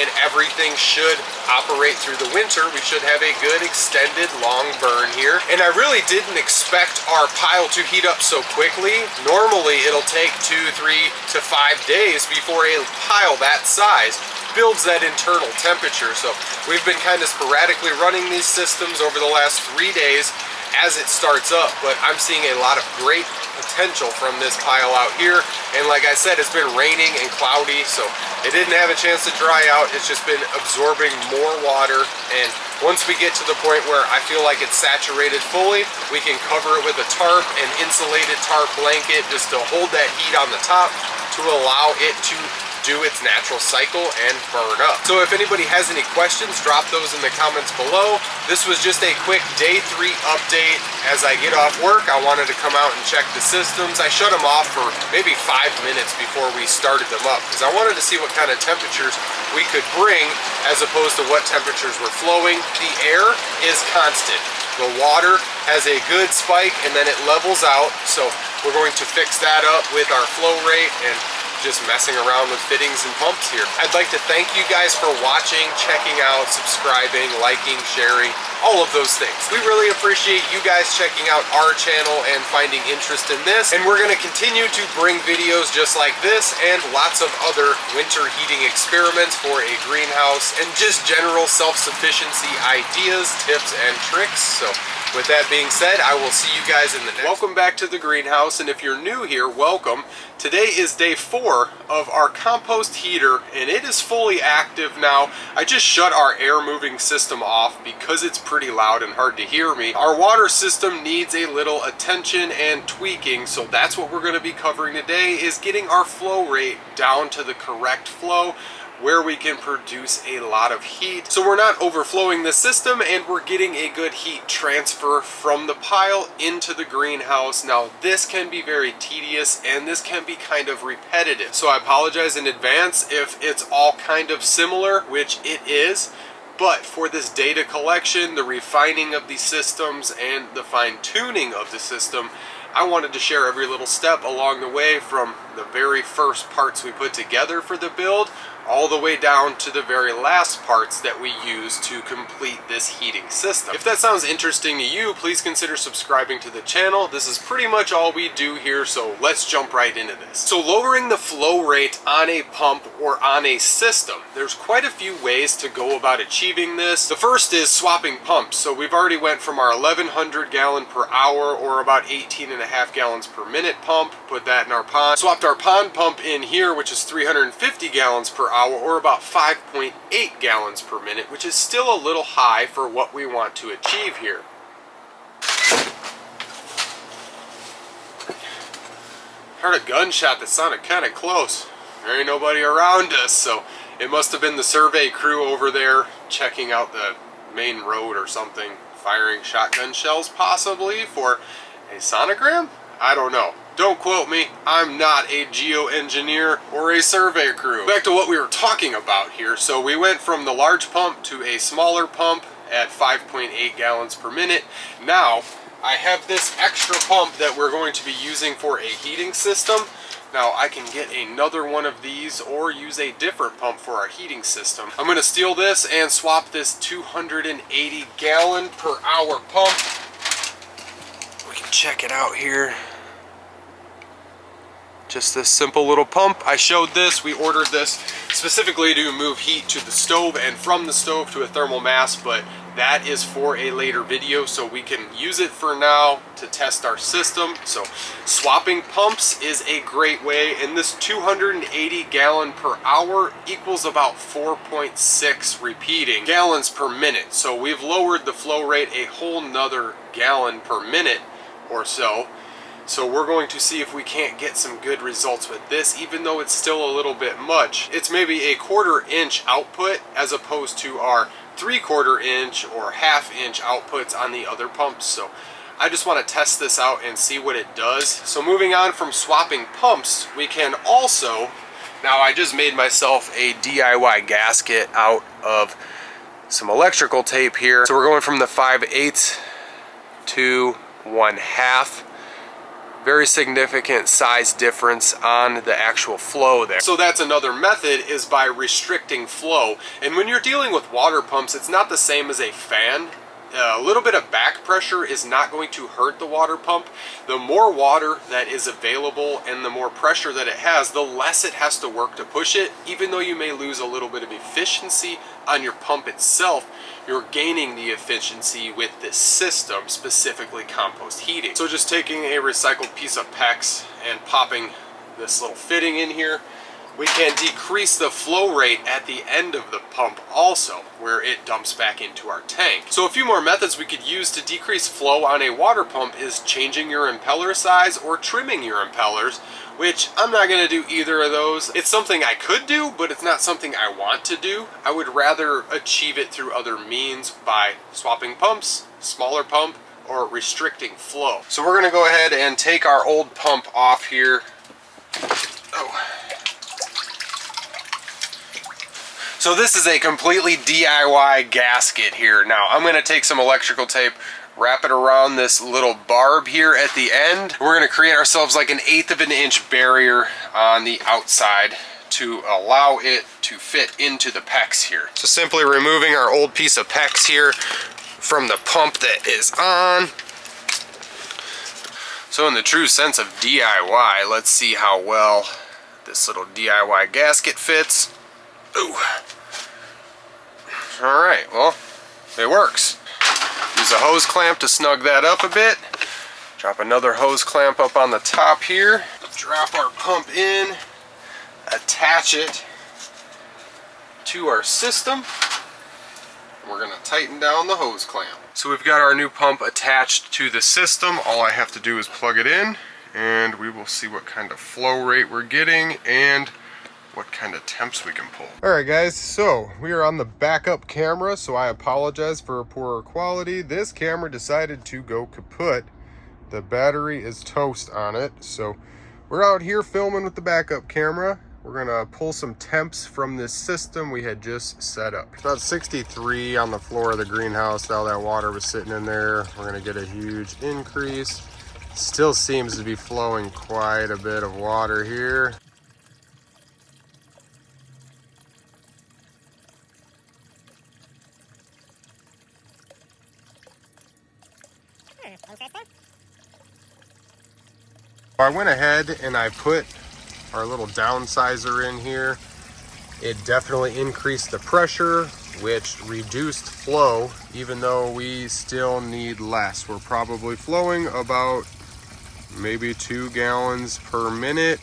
and everything should operate through the winter. We should have a good extended long burn here. And I really didn't expect our pile to heat up so quickly. Normally it'll take 2, 3 to 5 days before a pile that size builds that internal temperature. So we've been kind of sporadically running these systems over the last 3 days as it starts up, but I'm seeing a lot of great potential from this pile out here. And like I said, it's been raining and cloudy, so it didn't have a chance to dry out. It's just been absorbing more water, and once we get to the point where I feel like it's saturated fully, we can cover it with a tarp, an insulated tarp blanket, just to hold that heat on the top to allow it to do its natural cycle and burn up. So if anybody has any questions, drop those in the comments below. This was just a quick day 3 update. As I get off work, I wanted to come out and check the systems. I shut them off for maybe 5 minutes before we started them up, because I wanted to see what kind of temperatures we could bring as opposed to what temperatures were flowing. The air is constant. The water has a good spike and then it levels out. So we're going to fix that up with our flow rate and just messing around with fittings and pumps here. I'd like to thank you guys for watching, checking out, subscribing, liking, sharing, all of those things. We really appreciate you guys checking out our channel and finding interest in this, and we're going to continue to bring videos just like this and lots of other winter heating experiments for a greenhouse and just general self-sufficiency ideas, tips, and tricks. So With that being said, I will see you guys in the next. Welcome back to the greenhouse, and if you're new here, welcome. Today is day 4 of our compost heater, and it is fully active now. I just shut our air moving system off because it's pretty loud and hard to hear me. Our water system needs a little attention and tweaking, so that's what we're going to be covering today, is getting our flow rate down to the correct flow, where we can produce a lot of heat. So we're not overflowing the system, and we're getting a good heat transfer from the pile into the greenhouse. Now this can be very tedious, and this can be kind of repetitive. So I apologize in advance if it's all kind of similar, which it is. But for this data collection, the refining of these systems, and the fine-tuning of the system, I wanted to share every little step along the way, from the very first parts we put together for the build all the way down to the very last parts that we use to complete this heating system. If that sounds interesting to you, please consider subscribing to the channel. This is pretty much all we do here, so let's jump right into this. So lowering the flow rate on a pump or on a system, there's quite a few ways to go about achieving this. The first is swapping pumps. So we've already went from our 1100 gallon per hour, or about 18.5 gallons per minute pump, put that in our pond. Swapped our pond pump in here, which is 350 gallons per hour, or about 5.8 gallons per minute, which is still a little high for what we want to achieve here. Heard a gunshot that sounded kind of close. There ain't nobody around us, so it must have been the survey crew over there checking out the main road or something, firing shotgun shells possibly for a sonogram? I don't know. Don't quote me, I'm not a geoengineer or a survey crew. Back to what we were talking about here. So we went from the large pump to a smaller pump at 5.8 gallons per minute. Now, I have this extra pump that we're going to be using for a heating system. Now, I can get another one of these or use a different pump for our heating system. I'm going to steal this and swap this 280 gallon per hour pump. We can check it out here. Just this simple little pump. I showed this, we ordered this specifically to move heat to the stove and from the stove to a thermal mass, but that is for a later video, so we can use it for now to test our system. So swapping pumps is a great way, and this 280 gallon per hour equals about 4.6 repeating gallons per minute. So we've lowered the flow rate a whole nother gallon per minute or so. So we're going to see if we can't get some good results with this, even though it's still a little bit much. It's maybe a 1/4 inch output as opposed to our 3/4 inch or 1/2 inch outputs on the other pumps. So I just want to test this out and see what it does. So moving on from swapping pumps, we can also, now I just made myself a DIY gasket out of some electrical tape here. So we're going from the 5/8 to 1/2. Very significant size difference on the actual flow there. So that's another method, is by restricting flow. And when you're dealing with water pumps, it's not the same as a fan. A little bit of back pressure is not going to hurt the water pump. The more water that is available and the more pressure that it has, the less it has to work to push it. Even though you may lose a little bit of efficiency on your pump itself, you're gaining the efficiency with this system, specifically compost heating. So just taking a recycled piece of PEX and popping this little fitting in here, we can decrease the flow rate at the end of the pump also, where it dumps back into our tank. So a few more methods we could use to decrease flow on a water pump is changing your impeller size or trimming your impellers, which I'm not going to do either of those. It's something I could do, but it's not something I want to do. I would rather achieve it through other means, by swapping pumps, smaller pump, or restricting flow. So we're going to go ahead and take our old pump off here. Oh. So this is a completely DIY gasket here. Now I'm going to take some electrical tape, wrap it around this little barb here at the end. We're going to create ourselves like an 1/8 of an inch barrier on the outside to allow it to fit into the PEX here. So simply removing our old piece of PEX here from the pump that is on. So in the true sense of DIY, let's see how well this little DIY gasket fits. Ooh. Alright, well, it works. use a hose clamp to snug that up a bit. Drop another hose clamp up on the top here. Drop our pump in, attach it to our system. We're going to tighten down the hose clamp. So we've got our new pump attached to the system. All I have to do is plug it in, and we will see what kind of flow rate we're getting and what kind of temps we can pull. Alright guys, so we are on the backup camera, so I apologize for a poorer quality. This camera decided to go kaput. The battery is toast on it, so we're out here filming with the backup camera. We're gonna pull some temps from this system we had just set up. It's about 63 on the floor of the greenhouse. All that water was sitting in there. We're gonna get a huge increase. Still seems to be flowing quite a bit of water here. I went ahead and I put our little downsizer in here. It definitely increased the pressure, which reduced flow, even though we still need less. We're probably flowing about maybe 2 gallons per minute,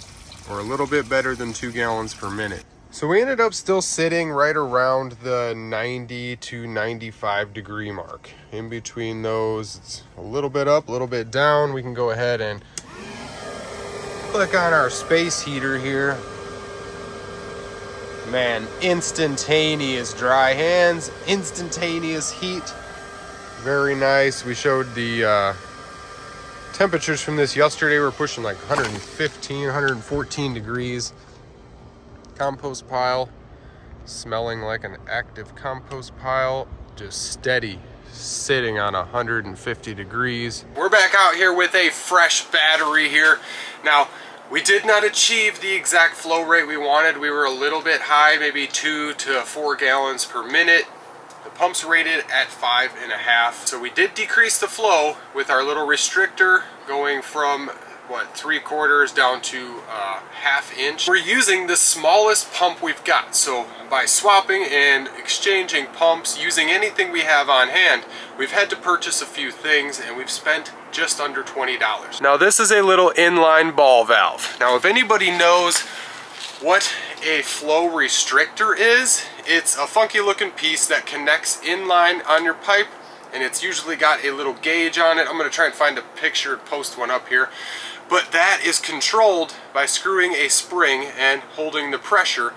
or a little bit better than 2 gallons per minute. So we ended up still sitting right around the 90 to 95 degree mark. In between those, it's a little bit up, a little bit down. We can go ahead and click on our space heater here. Man, instantaneous dry hands, instantaneous heat. Very nice. We showed the temperatures from this yesterday. We're pushing like 115, 114 degrees. Compost pile, smelling like an active compost pile, just steady, sitting on 150 degrees. We're back out here with a fresh battery here. Now, we did not achieve the exact flow rate we wanted. We were a little bit high, maybe 2 to 4 gallons per minute. The pump's rated at 5.5. So we did decrease the flow with our little restrictor going from, what, 3/4 down to 1/2 inch. We're using the smallest pump we've got. So by swapping and exchanging pumps, using anything we have on hand, we've had to purchase a few things, and we've spent just under $20. Now this is a little inline ball valve. Now if anybody knows what a flow restrictor is, it's a funky looking piece that connects inline on your pipe, and it's usually got a little gauge on it. I'm going to try and find a picture and post one up here. But that is controlled by screwing a spring and holding the pressure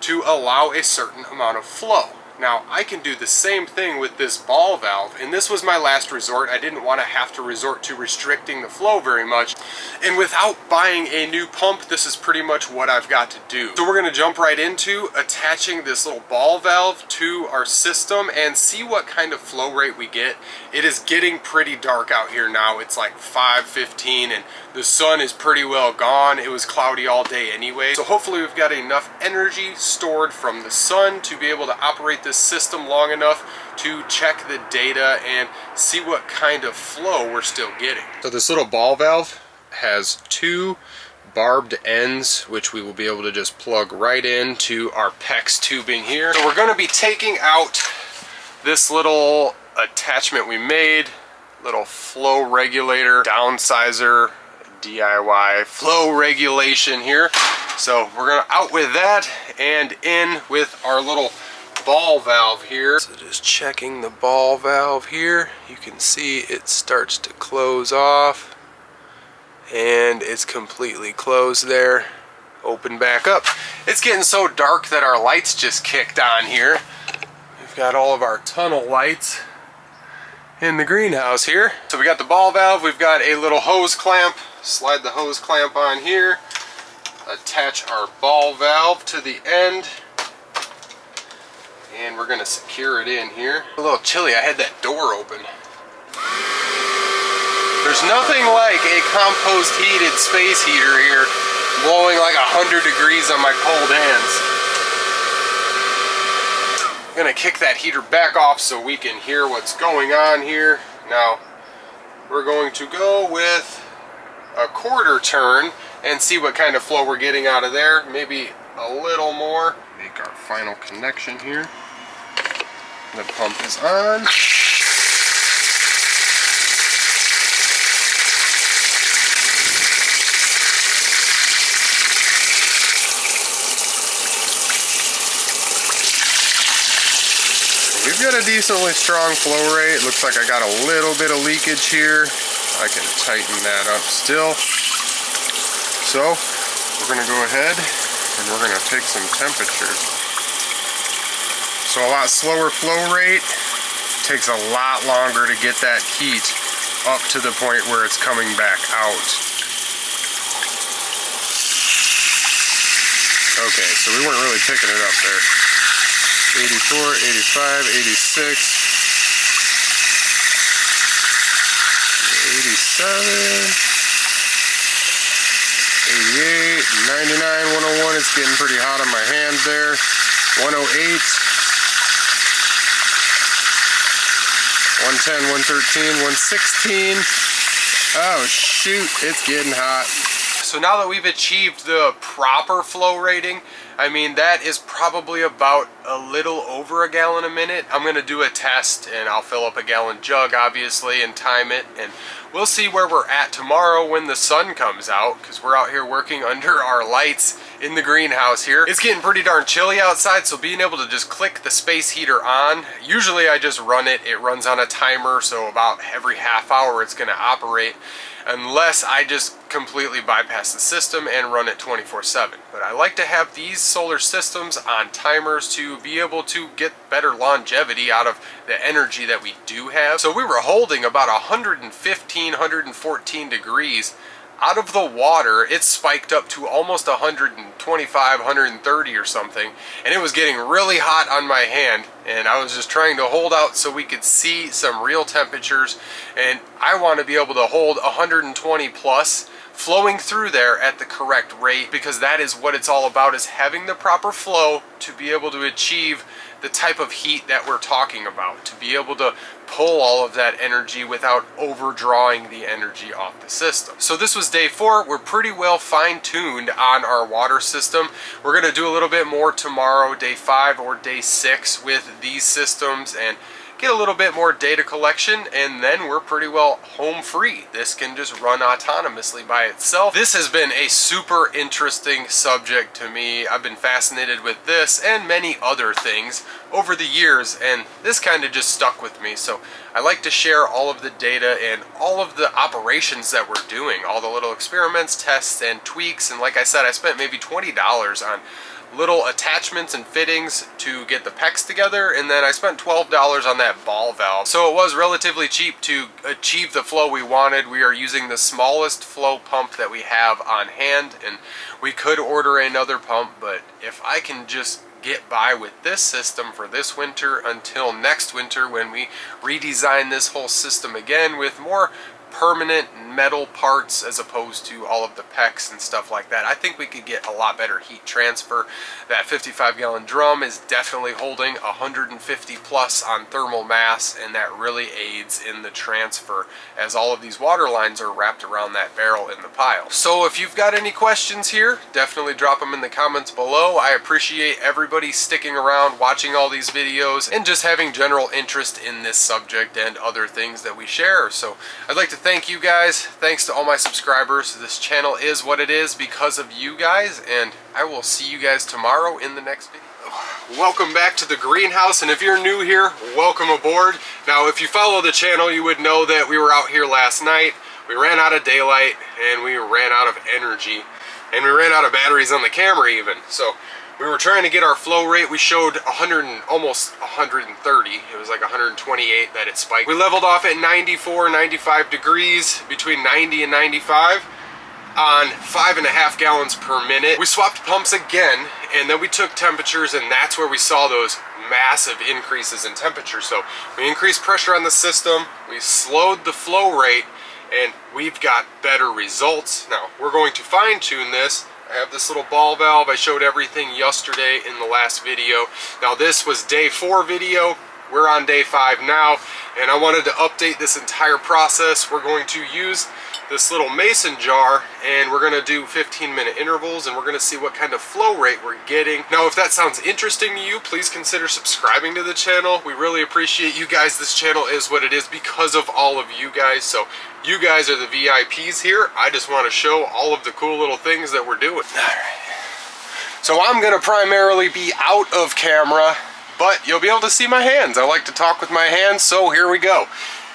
to allow a certain amount of flow. Now, I can do the same thing with this ball valve, and this was my last resort. I didn't want to have to resort to restricting the flow very much. And without buying a new pump, this is pretty much what I've got to do. So we're going to jump right into attaching this little ball valve to our system and see what kind of flow rate we get. It is getting pretty dark out here now. It's like 5:15 and the sun is pretty well gone. It was cloudy all day anyway. So hopefully we've got enough energy stored from the sun to be able to operate this system long enough to check the data and see what kind of flow we're still getting. So this little ball valve has 2 barbed ends, which we will be able to just plug right into our PEX tubing here. So we're going to be taking out this little attachment we made, little flow regulator, downsizer, DIY flow regulation here. So we're going to out with that and in with our little ball valve here. So just checking the ball valve here, you can see it starts to close off, and it's completely closed there. Open back up. It's getting so dark that our lights just kicked on here. We've got all of our tunnel lights in the greenhouse here. So we got the ball valve, we've got a little hose clamp. Slide the hose clamp on here, attach our ball valve to the end, and we're going to secure it in here. A little chilly, I had that door open. There's nothing like a compost heated space heater here blowing like 100 degrees on my cold hands. I'm going to kick that heater back off so we can hear what's going on here. Now we're going to go with a 1/4 turn and see what kind of flow we're getting out of there. Maybe a little more. Make our final connection here. The pump is on. a decently strong flow rate. Looks like I got a little bit of leakage here. I can tighten that up still. So we're gonna go ahead and we're gonna take some temperatures. So a lot slower flow rate, takes a lot longer to get that heat up to the point where it's coming back out. Okay, so we weren't really picking it up there. 84, 85, 86, 87, 88, 99, 101. It's getting pretty hot on my hand there. 108, 110, 113, 116. Oh shoot, it's getting hot. So now that we've achieved the proper flow rating, I mean, that is probably about a little over a gallon a minute. I'm gonna do a test and I'll fill up a gallon jug, obviously, and time it, and we'll see where we're at tomorrow when the sun comes out, because we're out here working under our lights in the greenhouse here. It's getting pretty darn chilly outside, so being able to just click the space heater on, usually I just run it. It runs on a timer, so about every half hour it's gonna operate, unless I just completely bypass the system and run it 24/7. But I like to have these solar systems on timers to be able to get better longevity out of the energy that we do have. So we were holding about 115, 114 degrees out of the water. It spiked up to almost 125, 130 or something, and it was getting really hot on my hand, and I was just trying to hold out so we could see some real temperatures, and I want to be able to hold 120 plus flowing through there at the correct rate, because that is what it's all about, is having the proper flow to be able to achieve the type of heat that we're talking about, to be able to pull all of that energy without overdrawing the energy off the system. So this was day 4. We're pretty well fine-tuned on our water system. We're going to do a little bit more tomorrow, day 5 or day 6, with these systems, and get a little bit more data collection, and then we're pretty well home free. This can just run autonomously by itself. This has been a super interesting subject to me. I've been fascinated with this and many other things over the years, and this kind of just stuck with me. So I like to share all of the data and all of the operations that we're doing, all the little experiments, tests, and tweaks. And like I said, I spent maybe $20 on little attachments and fittings to get the PEX together, and then I spent $12 on that ball valve. So it was relatively cheap to achieve the flow we wanted. We are using the smallest flow pump that we have on hand, and we could order another pump, but if I can just get by with this system for this winter until next winter when we redesign this whole system again with more permanent metal parts as opposed to all of the PEX and stuff like that, I think we could get a lot better heat transfer. That 55-gallon drum is definitely holding 150 plus on thermal mass, and that really aids in the transfer as all of these water lines are wrapped around that barrel in the pile. So if you've got any questions here, definitely drop them in the comments below. I appreciate everybody sticking around, watching all these videos, and just having general interest in this subject and other things that we share. So I'd like to thank you guys. Thanks to all my subscribers. This channel is what it is because of you guys, and I will see you guys tomorrow in the next video. Welcome back to the greenhouse, and if you're new here, welcome aboard. Now, if you follow the channel, you would know that we were out here last night. We ran out of daylight, and we ran out of energy, and we ran out of batteries on the camera even. So we were trying to get our flow rate. We showed almost 130. It was like 128 that it spiked. We leveled off at 94, 95 degrees, between 90 and 95 on 5.5 gallons per minute. We swapped pumps again, and then we took temperatures, and that's where we saw those massive increases in temperature. So we increased pressure on the system, we slowed the flow rate, and we've got better results. Now, we're going to fine-tune this. I have this little ball valve. I showed everything yesterday in the last video. Now this was day 4 video. We're on day 5 now, and I wanted to update this entire process. We're going to use this little mason jar, and we're going to do 15-minute intervals, and we're going to see what kind of flow rate we're getting. Now, if that sounds interesting to you, please consider subscribing to the channel. We really appreciate you guys. This channel is what it is because of all of you guys. So you guys are the VIPs here. I just want to show all of the cool little things that we're doing. All right. So I'm going to primarily be out of camera, but you'll be able to see my hands. I like to talk with my hands, so here we go.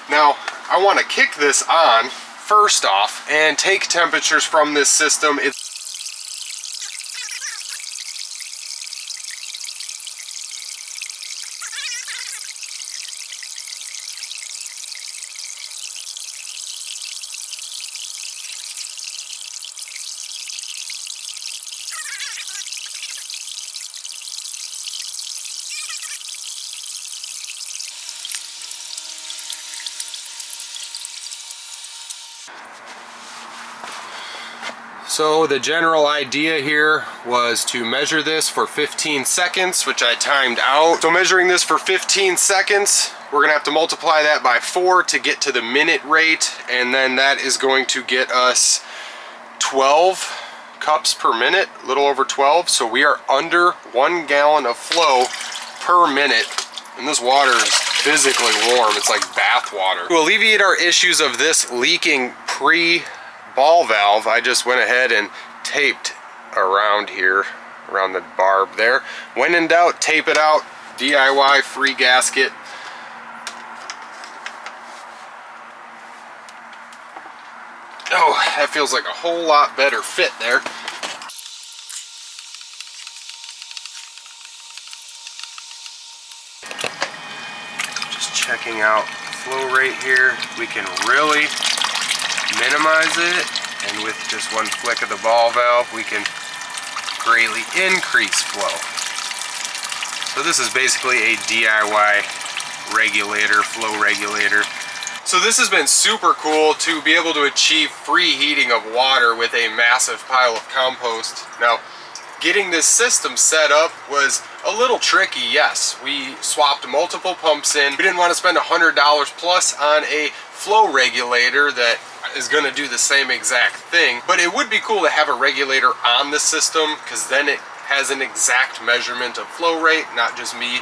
Now, I want to kick this on first off and take temperatures from this system. So the general idea here was to measure this for 15 seconds, which I timed out. So measuring this for 15 seconds, we're gonna have to multiply that by 4 to get to the minute rate, and then that is going to get us 12 cups per minute, a little over 12. So we are under 1 gallon of flow per minute, and this water is physically warm. It's like bath water. To alleviate our issues of this leaking pre-ball valve, I just went ahead and taped around here, around the barb there. When in doubt, tape it out. DIY free gasket. Oh, that feels like a whole lot better fit there. Just checking out flow rate here. We can really minimize it, and with just one flick of the ball valve we can greatly increase flow. So this is basically a DIY regulator, flow regulator. So this has been super cool to be able to achieve free heating of water with a massive pile of compost. Now, getting this system set up was a little tricky, yes. We swapped multiple pumps in. We didn't want to spend $100 plus on a flow regulator that is going to do the same exact thing, but it would be cool to have a regulator on the system, because then it has an exact measurement of flow rate, not just me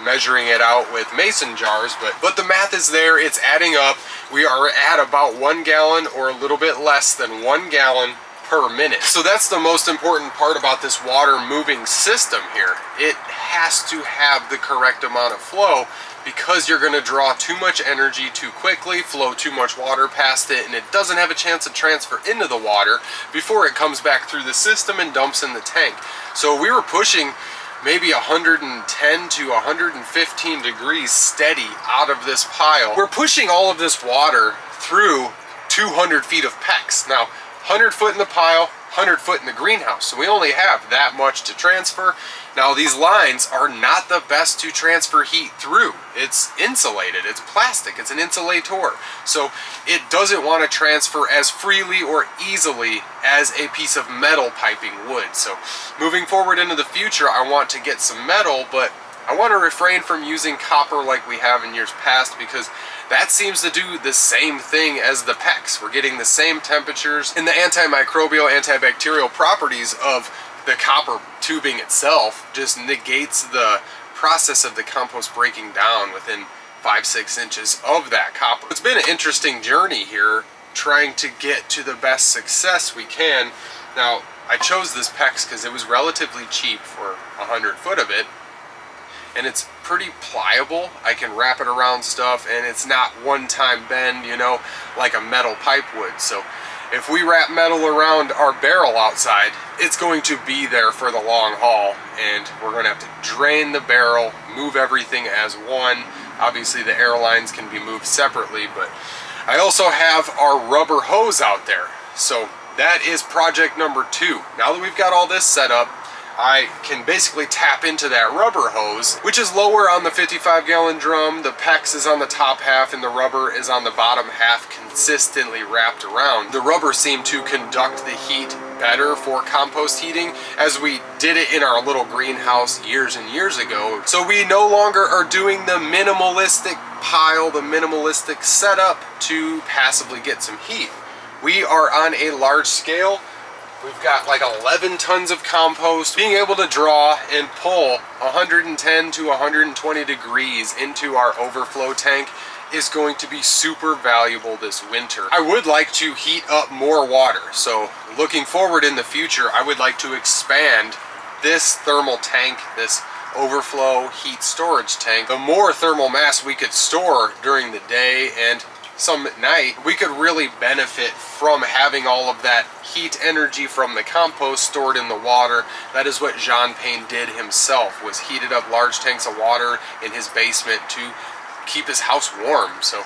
measuring it out with mason jars, but the math is there, it's adding up. We are at about 1 gallon or a little bit less than 1 gallon per minute. So that's the most important part about this water moving system here. It has to have the correct amount of flow, because you're going to draw too much energy too quickly, flow too much water past it, and it doesn't have a chance to transfer into the water before it comes back through the system and dumps in the tank. So we were pushing maybe 110 to 115 degrees steady out of this pile. We're pushing all of this water through 200 feet of PEX. Now, 100 foot in the pile, 100 foot in the greenhouse. So we only have that much to transfer. Now, these lines are not the best to transfer heat through. It's insulated, it's plastic, it's an insulator. So it doesn't want to transfer as freely or easily as a piece of metal piping would. So moving forward into the future, I want to get some metal, but I want to refrain from using copper like we have in years past, because that seems to do the same thing as the PEX. We're getting the same temperatures, and the antimicrobial, antibacterial properties of the copper tubing itself just negates the process of the compost breaking down within 5-6 inches of that copper. It's been an interesting journey here, trying to get to the best success we can. Now, I chose this PEX because it was relatively cheap for 100 foot of it, and it's pretty pliable. I can wrap it around stuff, and it's not one-time bend, you know, like a metal pipe would. So if we wrap metal around our barrel outside, it's going to be there for the long haul, and we're going to have to drain the barrel, move everything as one. Obviously the air lines can be moved separately, but I also have our rubber hose out there. So that is project number 2. Now that we've got all this set up, I can basically tap into that rubber hose, which is lower on the 55-gallon drum. The PEX is on the top half and the rubber is on the bottom half, consistently wrapped around. The rubber seemed to conduct the heat better for compost heating, as we did it in our little greenhouse years and years ago. So we no longer are doing the minimalistic pile, the minimalistic setup to passively get some heat. We are on a large scale. We've got like 11 tons of compost. Being able to draw and pull 110 to 120 degrees into our overflow tank is going to be super valuable this winter. I would like to heat up more water. So looking forward in the future, I would like to expand this thermal tank, this overflow heat storage tank, the more thermal mass we could store during the day and some at night, we could really benefit from having all of that heat energy from the compost stored in the water. That is what Jean Pain did himself, was heated up large tanks of water in his basement to keep his house warm. So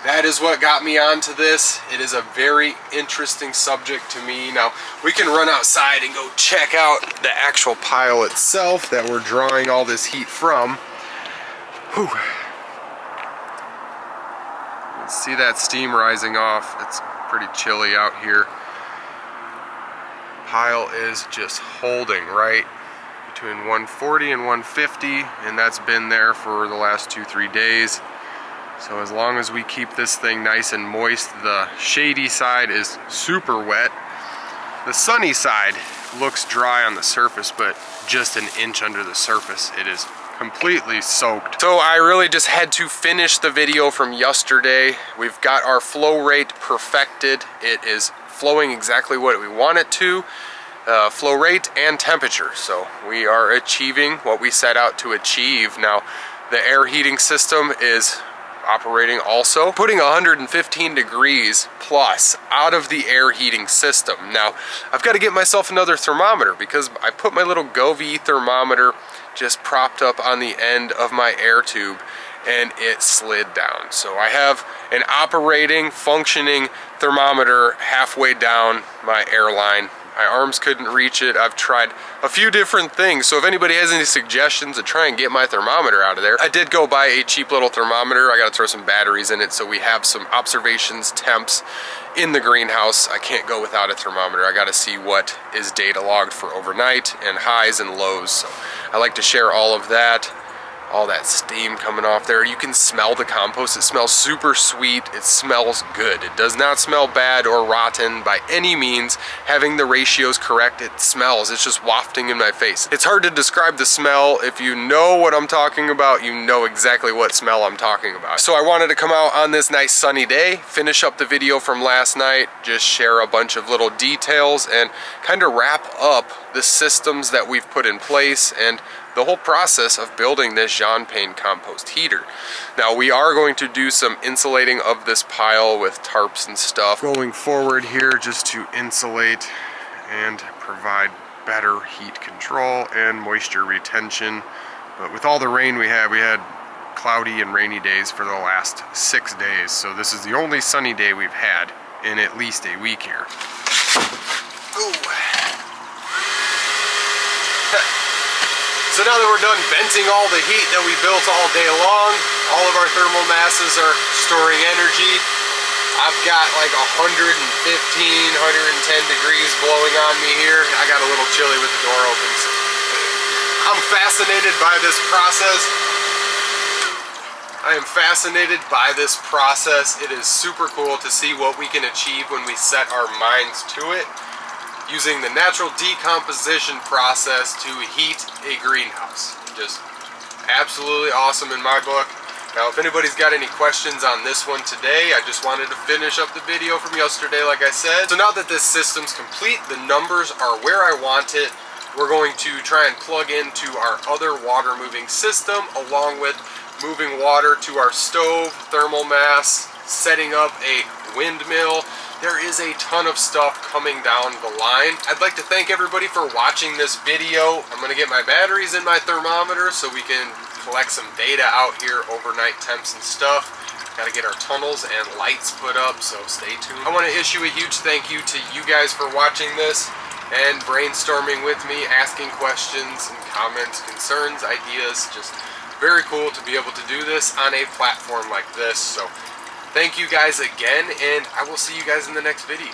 that is what got me onto this. It is a very interesting subject to me. Now, we can run outside and go check out the actual pile itself that we're drawing all this heat from. Whew. See that steam rising off. It's pretty chilly out here. Pile is just holding right between 140 and 150, and that's been there for the last 2-3 days. So as long as we keep this thing nice and moist, the shady side is super wet. The sunny side looks dry on the surface, but just an inch under the surface, it is completely soaked. So I really just had to finish the video from yesterday. We've got our flow rate perfected. It is flowing exactly what we want it to. Flow rate and temperature. So we are achieving what we set out to achieve. Now, the air heating system is operating also, putting 115 degrees plus out of the air heating system. Now, I've got to get myself another thermometer because I put my little Govee thermometer just propped up on the end of my air tube and it slid down. So I have an operating, functioning thermometer halfway down my air line. My arms couldn't reach it. I've tried a few different things. So if anybody has any suggestions to try and get my thermometer out of there, I did go buy a cheap little thermometer. I got to throw some batteries in it so we have some observations, temps in the greenhouse. I can't go without a thermometer. I got to see what is data logged for overnight and highs and lows. So I like to share all of that. All that steam coming off there. You can smell the compost. It smells super sweet. It smells good. It does not smell bad or rotten by any means. Having the ratios correct, it smells. It's just wafting in my face. It's hard to describe the smell. If you know what I'm talking about, you know exactly what smell I'm talking about. So I wanted to come out on this nice sunny day, finish up the video from last night, just share a bunch of little details and kind of wrap up the systems that we've put in place and the whole process of building this Jean Pain compost heater. Now we are going to do some insulating of this pile with tarps and stuff going forward here just to insulate and provide better heat control and moisture retention. But with all the rain we had cloudy and rainy days for the last 6 days. So this is the only sunny day we've had in at least a week here. Ooh. So now that we're done venting all the heat that we built all day long, all of our thermal masses are storing energy. I've got like 110 degrees blowing on me here. I got a little chilly with the door open. So I'm fascinated by this process. I am fascinated by this process. It is super cool to see what we can achieve when we set our minds to it, using the natural decomposition process to heat a greenhouse. Just absolutely awesome in my book. Now, if anybody's got any questions on this one today, I just wanted to finish up the video from yesterday, like I said. So now that this system's complete, the numbers are where I want it. We're going to try and plug into our other water moving system, along with moving water to our stove, thermal mass, setting up a windmill. There is a ton of stuff coming down the line. I'd like to thank everybody for watching this video. I'm gonna get my batteries in my thermometer so we can collect some data out here, overnight temps and stuff. Gotta get our tunnels and lights put up, so stay tuned. I wanna issue a huge thank you to you guys for watching this and brainstorming with me, asking questions and comments, concerns, ideas. Just very cool to be able to do this on a platform like this. So thank you guys again, and I will see you guys in the next video.